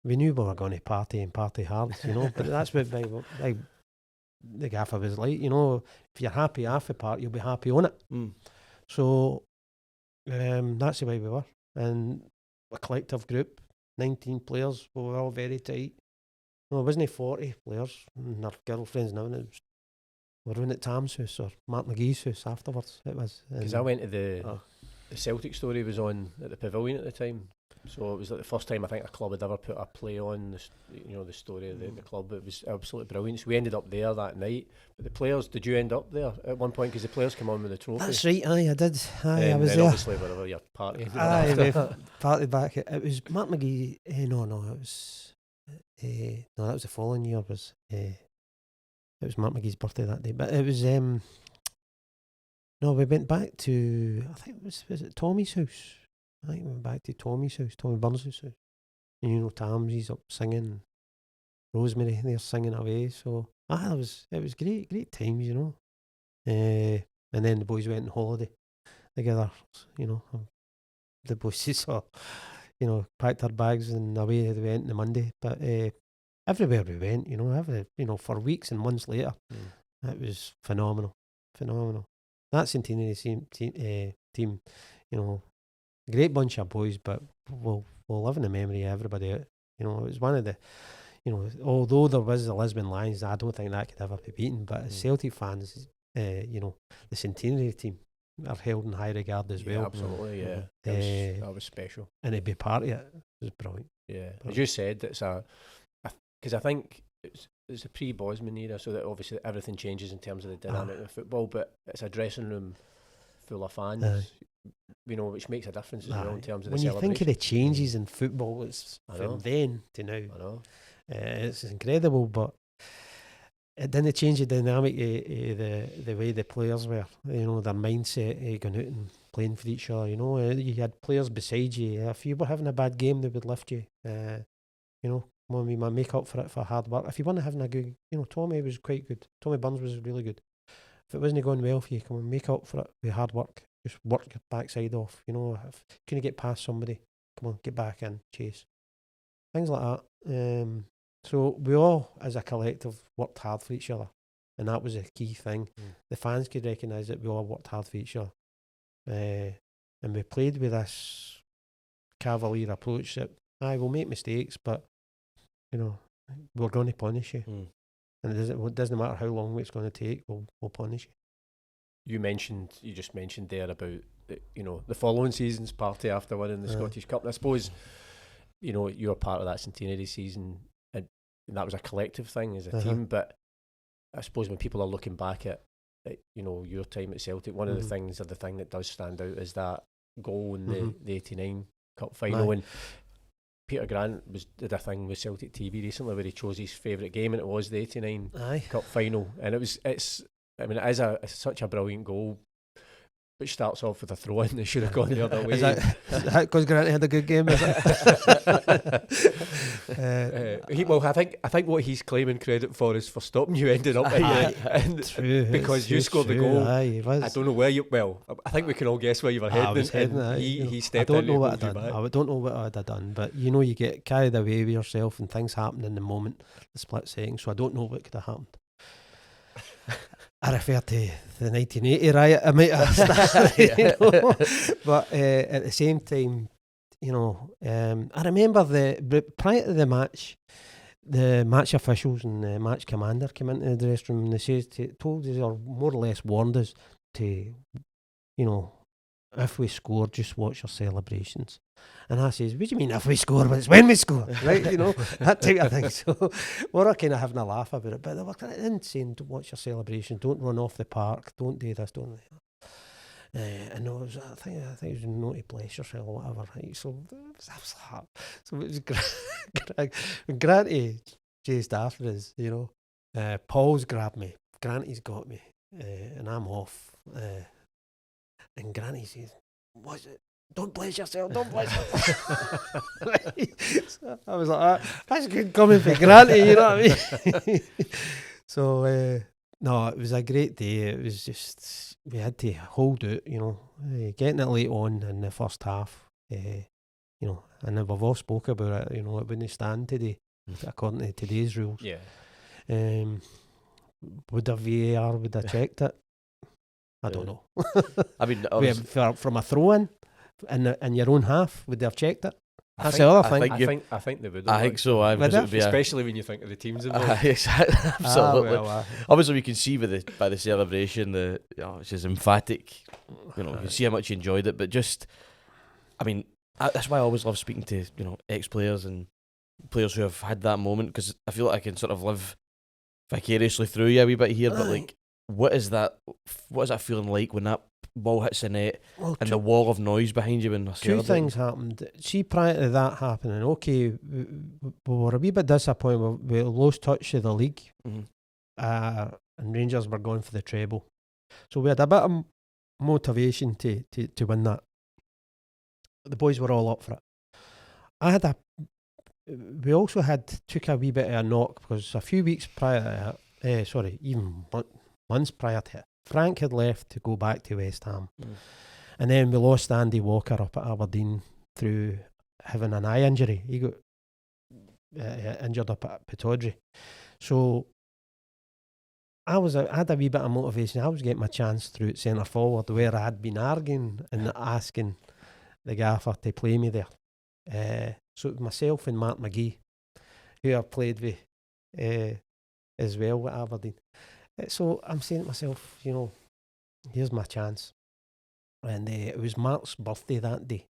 we knew we were going to party and party hard, but that's what the gaffer was like, if you're happy half the part, you'll be happy on it. So that's the way we were. And a collective group, 19 players, we were all very tight. No, it wasn't 40 players and their girlfriends and everything. We were in at Tam's house or Mark McGee's house afterwards. It was. Because I went to the Celtic story was on at the Pavilion at the time. So it was like the first time I think a club had ever put a play on, the story of the club. It was absolutely brilliant. So we ended up there that night. But the players, did you end up there at one point? Because the players came on with the trophy. That's right, I did. I was then there. obviously wherever your party ended Aye, up. we partied back. It was Mark McGee. No, it was. No, that was the following year. It was Mark McGee's birthday that day. But it was. No, we went back to. I think was it Tommy's house? I think we went back to Tommy's house, Tommy Burns' house. And Tamsy's up singing. Rosemary, they're singing away. So it was great times, And then the boys went on holiday together. The boys packed their bags and away they went on the Monday. But everywhere we went, for weeks and months later, it was phenomenal. That Centenary team, great bunch of boys, but we'll live in the memory of everybody. It was one of the, although there was the Lisbon Lions, I don't think that could ever be beaten. But as Celtic fans, the Centenary team are held in high regard as well. Absolutely, yeah. That was special. And to be part of it was brilliant. Yeah, as you said, it's because I think it's a pre-Bosman era, so that obviously everything changes in terms of the dynamic of football, but it's a dressing room full of fans, which makes a difference as well in terms of when the you celebration. think of the changes in football, it's from then to now. I know. It's incredible, but it didn't change the dynamic of the way the players were, their mindset going out and playing for each other. You had players beside you. If you were having a bad game, they would lift you. We might make up for it for hard work. If you weren't having a good, Tommy was quite good. Tommy Burns was really good. If it wasn't going well for you, come on, make up for it with hard work. Just work your backside off. If you couldn't get past somebody, come on, get back in, chase. Things like that. So we all, as a collective, worked hard for each other. And that was a key thing. The fans could recognise that we all worked hard for each other. And we played with this cavalier approach that, we'll make mistakes, but, we're going to punish you. And it doesn't matter how long it's going to take, we'll punish you. You just mentioned there about the following season's party after winning the Scottish Cup. And I suppose you were part of that centenary season, and that was a collective thing as a team. But I suppose when people are looking back at your time at Celtic, one of the things, or the thing that does stand out, is that goal in the '89 Cup final. And Peter Grant did a thing with Celtic TV recently where he chose his favourite game, and it was the '89 Cup final. And it is such a brilliant goal, which starts off with a throw in that should have gone the other way. Is that because Grant had a good game? Is it? I think what he's claiming credit for is for stopping you ending up true, because you scored the goal. I don't know where I think we can all guess where you were heading. He stepped in. I don't know what I'd done. I don't know what I'd have done, but you get carried away with yourself and things happen in the moment, the split second. So I don't know what could have happened. I refer to the 1980 riot. I might have started, but at the same time, I remember prior to the match officials and the match commander came into the dressing room and they told us, or more or less warned us to, if we score, just watch your celebrations. And I says, what do you mean if we score? But it's when we score, right? That type of thing. So we're kind of having a laugh about it, but they were kind of saying, don't watch your celebration, don't run off the park, don't do this, don't do that. And I think it was naughty bless yourself or whatever, right? So it was Granty chased after us, Paul's grabbed me, Granty's got me, and I'm off. And Granny says, what's it? don't bless yourself, don't bless yourself. So I was like, that's good coming for granted, you know what I mean? So, no, it was a great day. It was just, we had to hold out, you know, getting it late on in the first half, you know, and we've all spoke about it, you know, it wouldn't stand today, according to today's rules. Yeah. Would a VAR, would have checked it? I don't know. I mean, From a throw-in in your own half, would they have checked it? That's think- the other thing. I think they would. I think so. Because it would be especially when you think of the teams involved. exactly, absolutely. Well, Obviously, we can see by the celebration, it's just emphatic. You know, you can see how much he enjoyed it. But just, I mean, that's why I always love speaking to ex-players and players who have had that moment, because I feel like I can sort of live vicariously through you a wee bit here. But like, what is that feeling like when that ball hits the net and the wall of noise behind you when they're two things happened. See, prior to that happening, okay, we were a wee bit disappointed. We lost touch of the league, and Rangers were going for the treble, so we had a bit of motivation to win that. The boys were all up for it. We also took a wee bit of a knock, because a few weeks prior to it, even months prior to it, Frank had left to go back to West Ham. And then we lost Andy Walker up at Aberdeen through having an eye injury. He got injured up at Pittodrie. So I had a wee bit of motivation. I was getting my chance through at centre forward, where I had been arguing and asking the gaffer to play me there. So myself and Mark McGee, who I've played with as well at Aberdeen. So I'm saying to myself, you know, here's my chance. And it was Mark's birthday that day.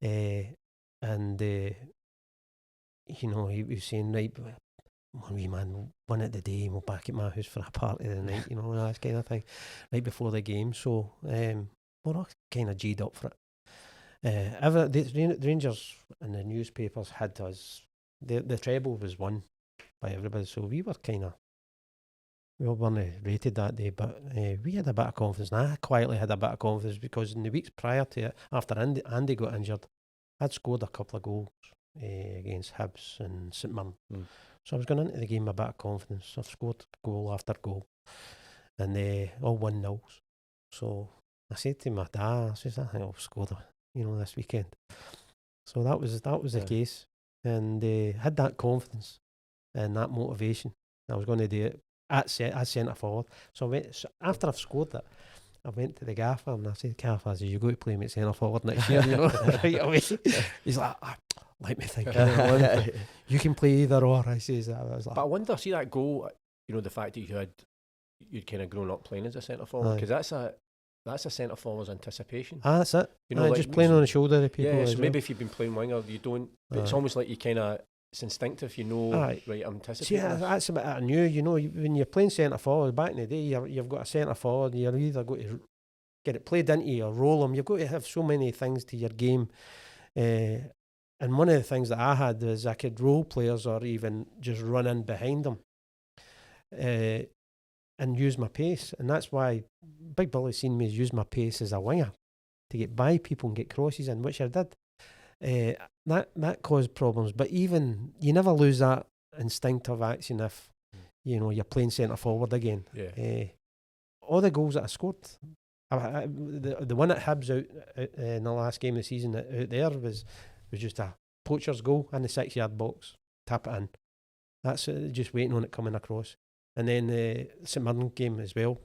You know, he was saying, right, wee man, win it the day, we'll back at my house for a party the night, you know, that kind of thing, right before the game. So we're all kind of G'd up for it. The Rangers and the newspapers had us, the treble was won by everybody, so we were kind of, we weren't rated that day, but we had a bit of confidence, and I quietly had a bit of confidence, because in the weeks prior to it, after Andy got injured, I'd scored a couple of goals against Hibs and St Mirren. So I was going into the game with a bit of confidence. I've scored goal after goal, and all 1-0. So I said to my dad, I think I'll score this weekend. So that was the case, and had that confidence and that motivation. I was going to do it at centre forward. So after I've scored it, I went to the gaffer and I said, "Gaffer, you go to play me at centre forward next year, you know." Right away. He's like, "Let me think. You can play either or." I says that. I was like, but I wonder, see that goal, you know, the fact that you'd kind of grown up playing as a centre forward, because that's a centre forward's anticipation. That's it. You know, like, just playing on the shoulder of people. Yeah, so maybe if you've been playing winger, you don't. But it's almost like you kind of, it's instinctive. You know, right? I'm anticipating. See, that's a bit I knew. You know, when you're playing centre forward back in the day, you've got a centre forward. You're either got to get it played into you or roll them. You've got to have so many things to your game. And one of the things that I had is I could roll players or even just run in behind them. And use my pace, and that's why Big Billy seen me use my pace as a winger to get by people and get crosses in, which I did. That caused problems, but even you never lose that instinctive action if you're playing centre forward again. All the goals that I scored, the one at Hibs out in the last game of the season out there was just a poacher's goal in the 6-yard box, tap it in. That's just waiting on it coming across. And then the St Mirren game as well,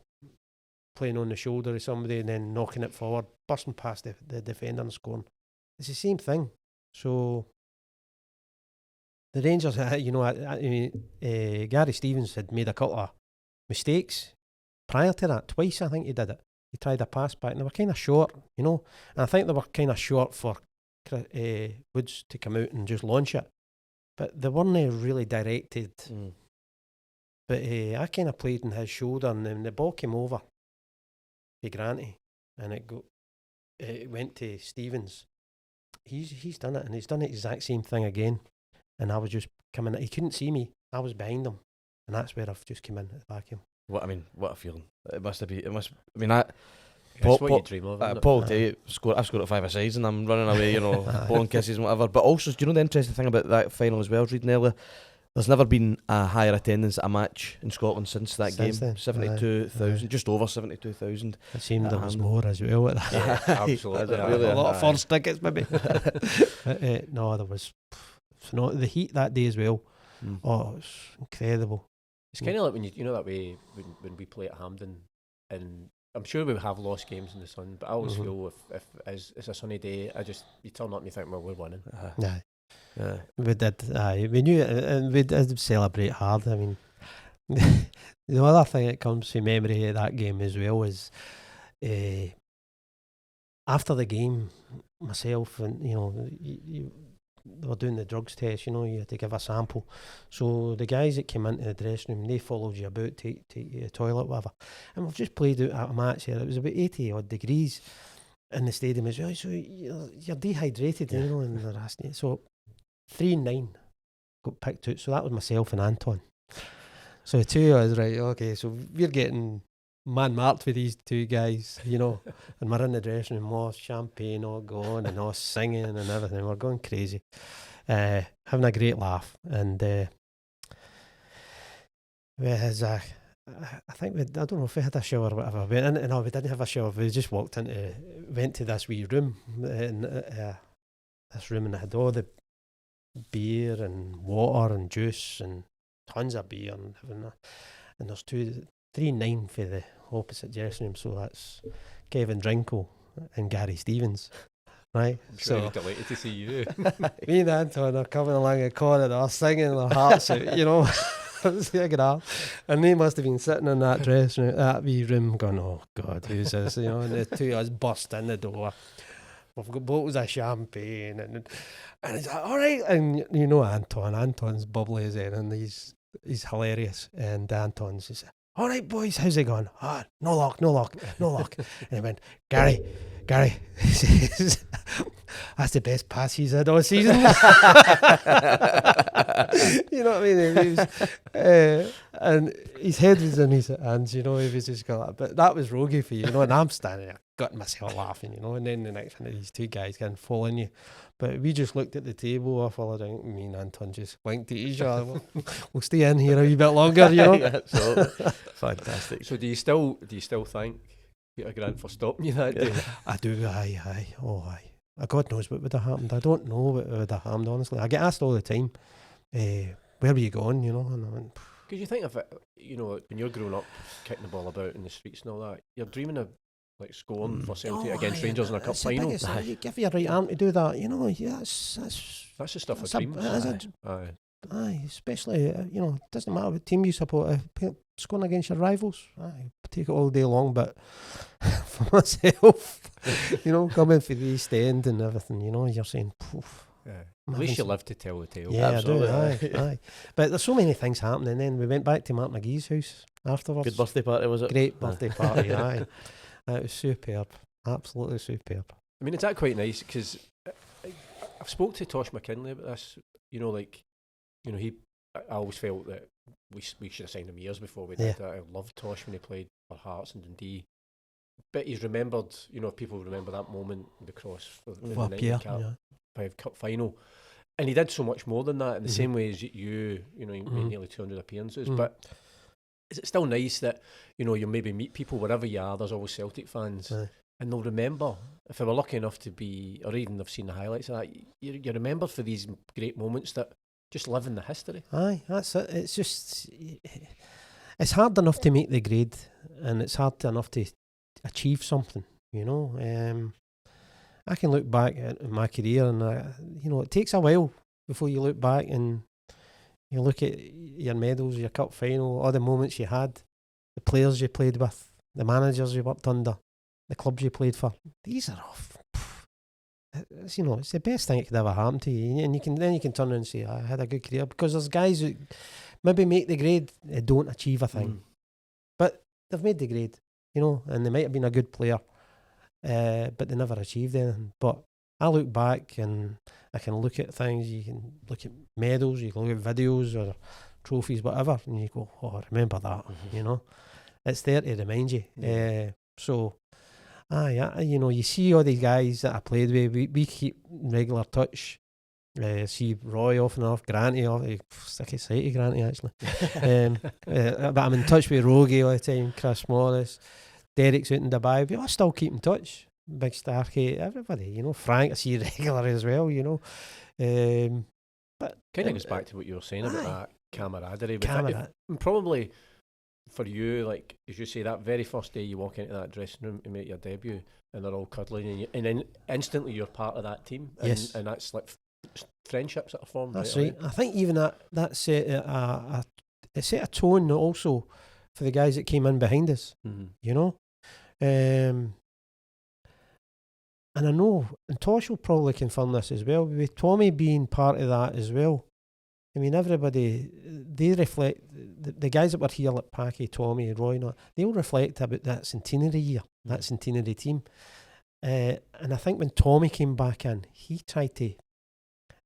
playing on the shoulder of somebody and then knocking it forward, bursting past the defender and scoring. It's the same thing. So the Rangers, Gary Stevens had made a couple of mistakes prior to that. Twice, I think he did it. He tried a pass back and they were kind of short, and I think they were kind of short for Woods to come out and just launch it. But they weren't really directed. But I kind of played in his shoulder, and then the ball came over to Granty, and it went to Stevens. He's done it, and he's done the exact same thing again. And I was just coming. He couldn't see me. I was behind him, and that's where I've just come in at the back of him. What a feeling! It must have been. I It's what you dream of, isn't it? Paul will tell you, I've scored at 5 asides and I'm running away, blowing kisses and whatever. But also, do you know the interesting thing about that final as well, I was reading earlier? There's never been a higher attendance at a match in Scotland since that game. Then, 72,000, just over 72,000. It seemed there was more as well at that. Yeah, absolutely. A lot of first tickets maybe. No, there was the heat that day as well. Oh, it's incredible. It's kind of like when you know that way when we play at Hampden, and I'm sure we have lost games in the sun, but I always feel if it's a sunny day, you turn up and you think, well, we're winning. Yeah, we did. We knew it, and we did celebrate hard. I mean, the other thing that comes to memory of that game as well is after the game, myself and they were doing the drugs test. You had to give a sample. So the guys that came into the dressing room, they followed you about, take you to the toilet, whatever. And we've just played out a match here. It was about 80 odd degrees in the stadium as well. So you're dehydrated, and the rest. So 3-9 got picked out. So that was myself and Anton. So the two of us, right? Okay, so we're getting man-marked with these two guys, and we're in the dressing room, all champagne all going and all singing and everything. We're going crazy, having a great laugh. And I think I don't know if we had a shower or whatever. No, we didn't have a shower. We just went to this wee room, and this room, and it had all the beer and water and juice and tons of beer and everything. And there's 3-9 for the opposite dressing room, so that's Kevin Drinkle and Gary Stevens, right? I'm sure he's delighted to see you. Me and Anton are coming along the corridor singing their hearts out, and they must have been sitting in that dressing room, that wee room, going, "Oh God, who's this?" And the two of us burst in the door. We've got bottles of champagne, and it's like, all right, and Anton's bubbly as anything, he's hilarious, and Anton's just, all right, boys, how's it going? No lock. And he went, Gary, he says, that's the best pass he's had all season. You know what I mean? He was, and his head was in his hands, he was just going like, but that was roguey for you, and I'm standing there, gutting myself laughing, and then the next one, these two guys can fall in you. But we just looked at the table off all the time. Me and Anton just winked at each other. We'll stay in here a wee bit longer, Absolutely. Fantastic. So do you still thank Peter Grant for stopping you that day? I do, aye. Oh, aye. God knows what would have happened. I don't know what would have happened, honestly. I get asked all the time, where were you going, and I went... Because you think of it, when you're growing up, kicking the ball about in the streets and all that, you're dreaming of scoring for Celtic against Rangers in a cup final. You give your right arm to do that, that's the stuff I dream. Aye, especially, it doesn't matter what team you support, scoring against your rivals, I take it all day long, but for myself, coming for the East End and everything, you're saying, poof. Yeah. At least you live to tell the tale. Yeah, absolutely. I do, aye. But there's so many things happening, and then we went back to Mark McGee's house afterwards. Good birthday party, was it? Great birthday party, aye. It was superb, absolutely superb. I mean, is that quite nice? Because I've spoke to Tosh McKinley about this. I always felt that we should have signed him years before we did that. I loved Tosh when he played for Hearts and Dundee. But he's remembered, if people remember that moment, the cross for the 95 Cup final. And he did so much more than that, in the same way as you made nearly 200 appearances. But is it still nice that, you maybe meet people wherever you are, there's always Celtic fans, and they'll remember, if they were lucky enough to be, or even they've seen the highlights of that, you're remembered for these great moments that just live in the history. Aye, that's it. It's just, it's hard enough to make the grade, and it's hard enough to achieve something, I can look back at my career, and it takes a while before you look back and you look at your medals, your cup final, all the moments you had, the players you played with, the managers you worked under, the clubs you played for. These are all, it's the best thing that could ever happen to you, and you can turn around and say, I had a good career, because there's guys who maybe make the grade, they don't achieve a thing, but they've made the grade, and they might have been a good player, but they never achieved anything. But I look back and I can look at things, you can look at medals, you can look at videos or trophies, whatever, and you go, oh, remember that, It's there to remind you. So Yeah, you know, you see all these guys that I played with, we keep regular touch. See Roy off and off, Granty off, stick a sight of Granty actually. But I'm in touch with Rogie all the time, Chris Morris, Derek's out in Dubai, we all still keep in touch. Big Starkey, everybody, you know, Frank I see regular as well, you know. But kind of goes back to what you were saying about that camaraderie. Camarade. Probably for you, like as you say, that very first day you walk into that dressing room to make your debut, and they're all cuddling, and then instantly you're part of that team, and, Yes. and that's like friendships that are formed. That's right right. I think even that set it set a tone also for the guys that came in behind us, you know. And I know, and Tosh will probably confirm this as well, with Tommy being part of that as well. I mean, everybody, they reflect, the guys that were here, like Packy, Tommy, Roy, they all reflect about that centenary year, that centenary team. And I think when Tommy came back in, he tried to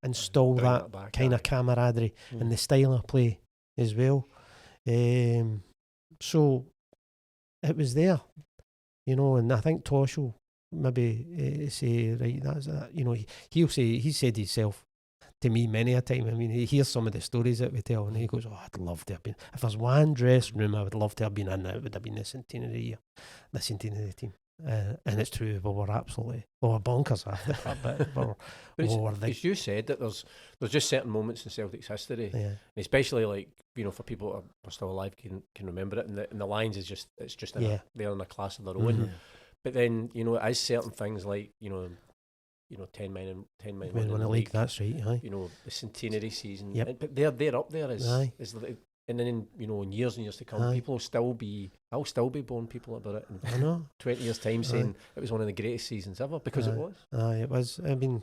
install that kind of camaraderie and the style of play as well. So it was there, you know, and I think Tosh will maybe say, right, that's that, you know, he'll say, he said himself to me many a time. I mean, he hears some of the stories that we tell and he goes, oh, I'd love to have been, if there's one dressing room I would love to have been in, it would have been the centenary year, the centenary team. And it's true, we were absolutely, we were bonkers after that, but as you said, that there's just certain moments in Celtic's history, especially like, you know, for people that are still alive can remember it, and the Lions is just, it's just they're in a class of their own. But then, you know, as certain things like, you know 10 men win the league, that's right, aye. You know, the centenary season, Yep. but they're up there as and then, you know, in years and years to come, I'll still be born people about it in I know 20 years time saying it was one of the greatest seasons ever, because it was. It was. I mean,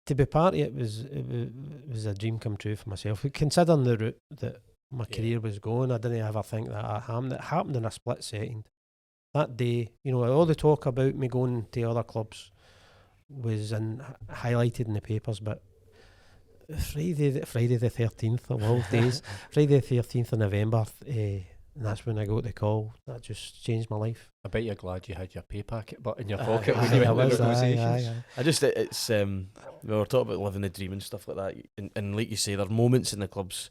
to be part of it was a dream come true for myself. Considering the route that my career was going, I didn't ever think that happened. It happened in a split second. That day, you know, all the talk about me going to other clubs was highlighted in the papers, but Friday the 13th of all days, Friday the 13th of November, and that's when I got the call. That just changed my life. I bet you're glad you had your pay packet but in your pocket when you went to the negotiations. I just, it's we were talking about living the dream and stuff like that, and like you say, there are moments in the club's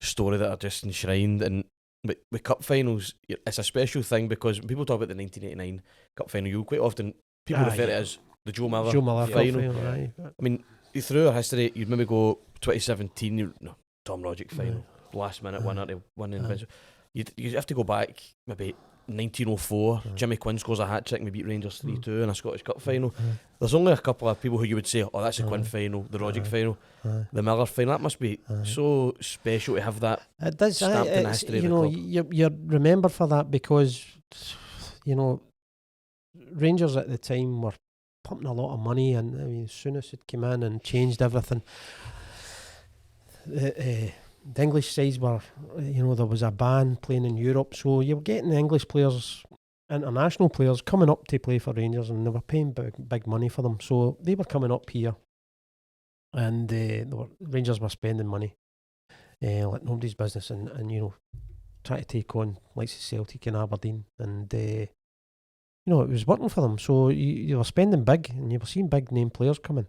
story that are just enshrined, and with cup finals, it's a special thing, because when people talk about the 1989 cup final, you quite often, people refer to it as the Joe Miller final. I mean, through our history, you'd maybe go 2017, Tom Rodgick final, last minute winner to win in you'd have to go back maybe 1904. Jimmy Quinn scores a hat trick and we beat Rangers 3-2 in a Scottish Cup final. There's only a couple of people who you would say, oh, that's the Quinn final, the Rodgick final, the Miller final. That must be so special to have that stamped in the history of the club. You're remembered for that because, you know, Rangers at the time were pumping a lot of money, and I mean, as soon as it came in and changed everything, the English sides were, you know, there was a ban playing in Europe, so you were getting the English players, international players, coming up to play for Rangers, and they were paying big money for them, so they were coming up here, and Rangers were spending money like nobody's business, and you know, trying to take on like Celtic and Aberdeen, and you know, it was working for them, so you were spending big, and you were seeing big name players coming.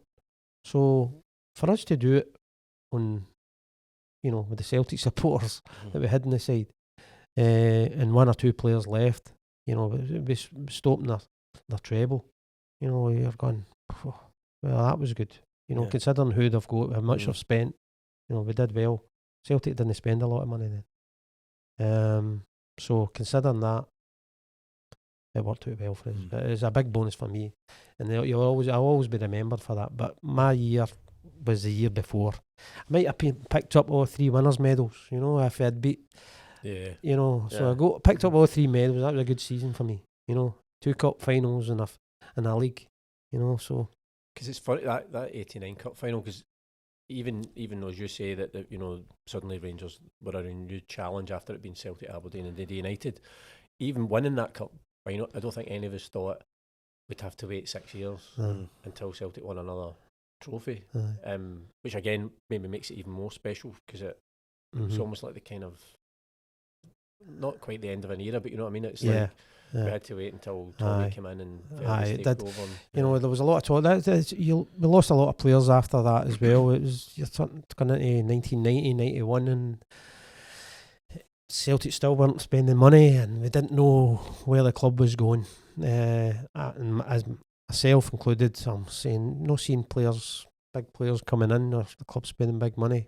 So for us to do it on, you know, with the Celtic supporters that we had in the side, and one or two players left, you know, we stopping their treble. You know, you're going, well, that was good. You know, considering who they've got, how much they've spent, you know, we did well. Celtic didn't spend a lot of money then. So considering that, it worked out well for us. It was a big bonus for me, and I'll always be remembered for that. But my year was the year before. I might have picked up all 3 winners' medals, you know, if I'd beat, you know. So I picked up all 3 medals. That was a good season for me, you know. 2 cup finals and a league, you know. So because it's funny that 89 cup final, because even though, as you say, that you know, suddenly Rangers were a renewed challenge after it being Celtic, Aberdeen and Dundee United, even winning that cup final, I don't think any of us thought we'd have to wait 6 years until Celtic won another trophy, which again maybe makes it even more special, because it's almost like the kind of not quite the end of an era, but you know what I mean. It's yeah. like we had to wait until Tommy Aye. came in and Aye, Fergus it took did. over. And, You know, there was a lot of talk. We lost a lot of players after that as well. It was you're going into 1990, 91, and Celtic still weren't spending money, and we didn't know where the club was going. And as myself included, I'm saying, not seeing big players coming in, or the club spending big money.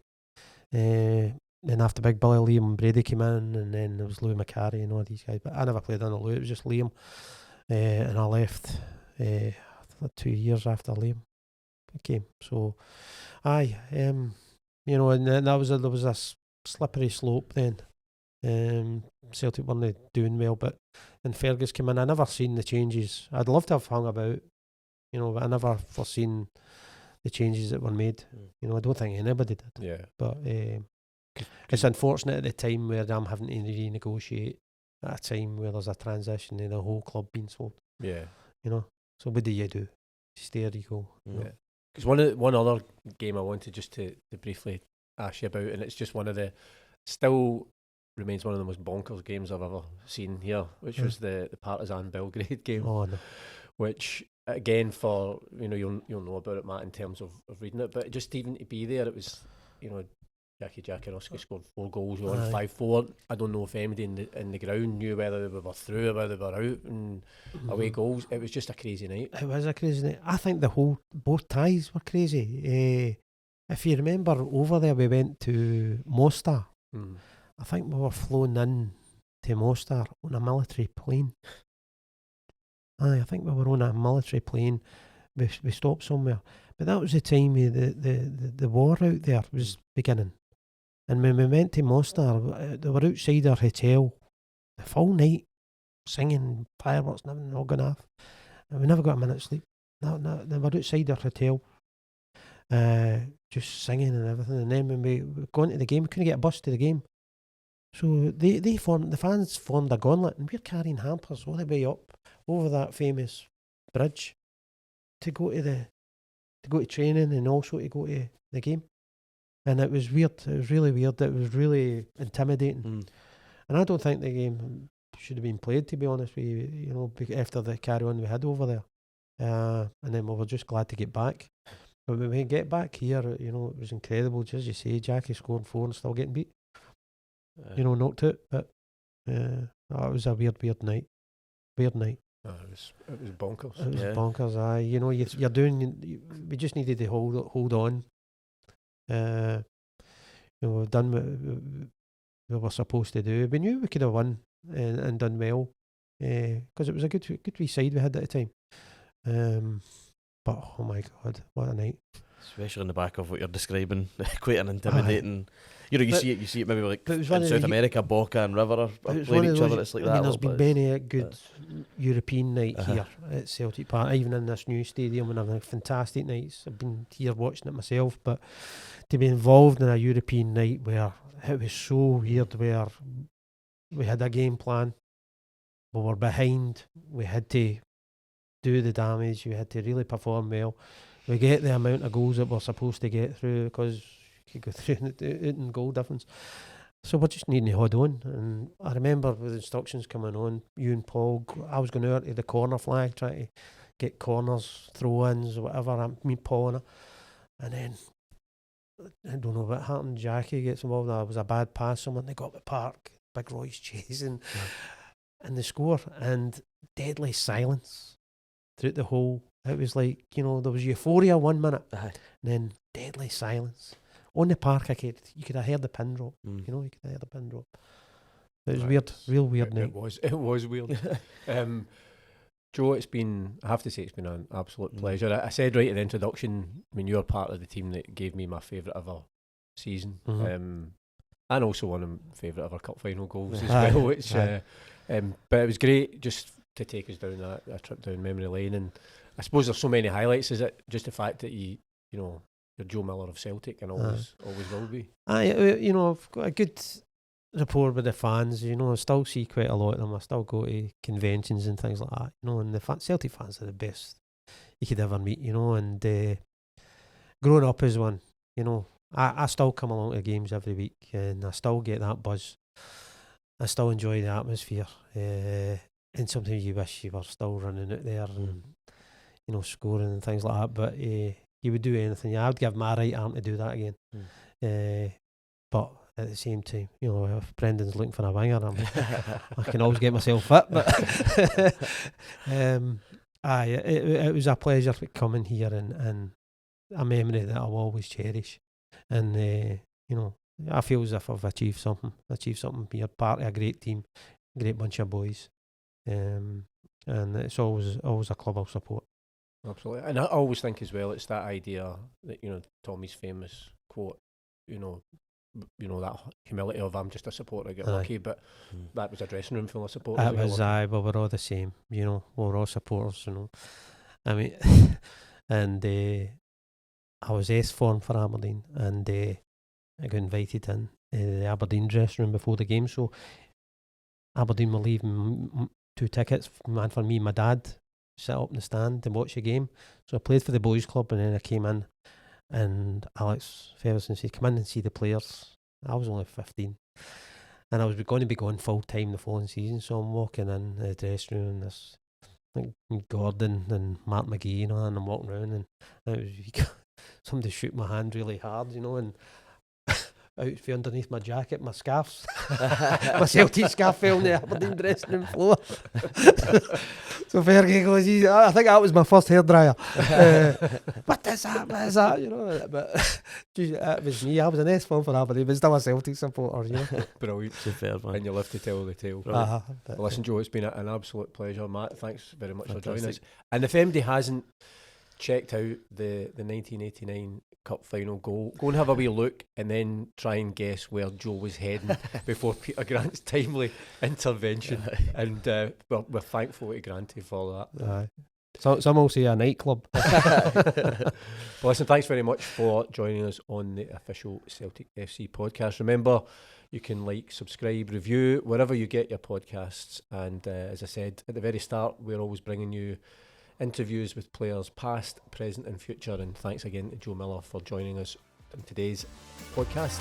Then after Big Billy, Liam Brady came in, and then there was Louis McCarry and all these guys. But I never played under Louis, it was just Liam. And I left 2 years after Liam came. So, aye, you know, and then there was a slippery slope then. Celtic weren't doing well, but when Fergus came in, I never seen the changes. I'd love to have hung about, you know, but I never foreseen the changes that were made. You know, I don't think anybody did. yeah. But it's unfortunate at the time where I'm having to renegotiate at a time where there's a transition in the whole club being sold. Yeah. You know, so what do? You stay or you go. You know? Yeah. Because one other game I wanted just to briefly ask you about, and it's just still remains one of the most bonkers games I've ever seen here, which was the Partizan Belgrade game. Oh no. Which again, for you'll know about it, Matt, in terms of reading it, but just even to be there, it was, Jackie Jackanoski scored 4 goals, we won 5-4. I don't know if anybody in the ground knew whether we were through or whether we were out, and away goals. It was just a crazy night. It was a crazy night. I think both ties were crazy. If you remember, over there we went to Mostar. I think we were flown in to Mostar on a military plane. I think we were on a military plane. We stopped somewhere, but that was the time the war out there was beginning. And when we went to Mostar, they were outside our hotel the full night, singing fireworks and everything, all going off. And we never got a minute's sleep. No, they were outside our hotel, just singing and everything. And then when we were going to the game, we couldn't get a bus to the game. So the fans formed a gauntlet, and we're carrying hampers all the way up over that famous bridge to go to training and also to go to the game. And it was weird. It was really weird. It was really intimidating. And I don't think the game should have been played, to be honest with you, after the carry on we had over there. And then we were just glad to get back. But when we get back here, it was incredible. Just as you say, Jackie scoring 4 and still getting beat. Knocked out. But it was a weird night. Weird night. It was bonkers. It was bonkers. Aye, you're doing. We just needed to hold on. We've done what we were supposed to do. We knew we could have won and done well, because it was a good wee side we had at the time. But oh my God, what a night! Especially on the back of what you're describing, quite an intimidating. You see it maybe like in South America, Boca and River are playing each other. It's like that. There's been many a good European night here at Celtic Park, even in this new stadium, and I've had fantastic nights. I've been here watching it myself, but to be involved in a European night where it was so weird, where we had a game plan, we were behind, we had to do the damage, we had to really perform well. We get the amount of goals that we're supposed to get through, because you could go through it in goal difference. So we're just needing to hold on. And I remember with instructions coming on, you and Paul, I was going out to the corner flag, trying to get corners, throw-ins, whatever, me, Paul and then I don't know what happened, Jackie gets involved. There was a bad pass, someone, they got up the park, Big Roy's chasing, and they score, and deadly silence throughout the whole. It was like, there was euphoria 1 minute, and then deadly silence. On the park, you could have heard the pin drop. You could have heard the pin drop. It was weird, real weird night. It was weird. Joe, I have to say, it's been an absolute pleasure. I said right at the introduction, you're part of the team that gave me my favourite ever season, and also one of my favourite ever cup final goals as well. Which, but it was great just to take us down that trip down memory lane. And I suppose there's so many highlights. Is it just the fact that you're Joe Miller of Celtic and always will be? I've got a good rapport with the fans. I still see quite a lot of them. I still go to conventions and things like that. And the Celtic fans are the best you could ever meet. And growing up as one, I still come along to games every week, and I still get that buzz. I still enjoy the atmosphere, and sometimes you wish you were still running out there and scoring and things like that. But you would do anything. I would give my right arm to do that again. But at the same time, if Brendan's looking for a winger, I can always get myself fit. But it was a pleasure coming here and a memory that I'll always cherish. And I feel as if I've achieved something here, part of a great team, great bunch of boys, and it's always a club I'll support. Absolutely. And I always think as well, it's that idea that Tommy's famous quote, that humility of I'm just a supporter, I get lucky, but that was a dressing room full of supporters. It was, but we're all the same, we're all supporters, I mean, and I was S-form for Aberdeen, and I got invited in the Aberdeen dressing room before the game, so Aberdeen were leaving 2 tickets, for me and my dad, sit up in the stand and watch the game. So I played for the Boys Club, and then I came in, and Alex Ferguson said, come in and see the players. I was only 15, and I was going to be going full time the following season, so I'm walking in the dressing room, and there's Gordon and Mark McGee, and I'm walking around, and it was somebody shoot my hand really hard, and out from underneath my jacket, my scarves, my Celtic scarf fell on the Aberdeen dressing room floor. So Fergie goes, I think that was my first hairdryer. What is that? But it was me. I was an S-form for Aberdeen, but still a Celtic supporter. Brilliant. Superb, man. And you live to tell the tale. Well, listen, Joe, it's been an absolute pleasure. Matt, thanks very much for joining us. And if anybody hasn't checked out the 1989 Cup final, go and have a wee look, and then try and guess where Joe was heading before Peter Grant's timely intervention. And we're thankful to Granty for that. So some will say a nightclub. Well, listen, thanks very much for joining us on the official Celtic FC podcast. Remember, you can subscribe, review wherever you get your podcasts. And as I said at the very start, we're always bringing you interviews with players past, present and future. And thanks again to Joe Miller for joining us in today's podcast.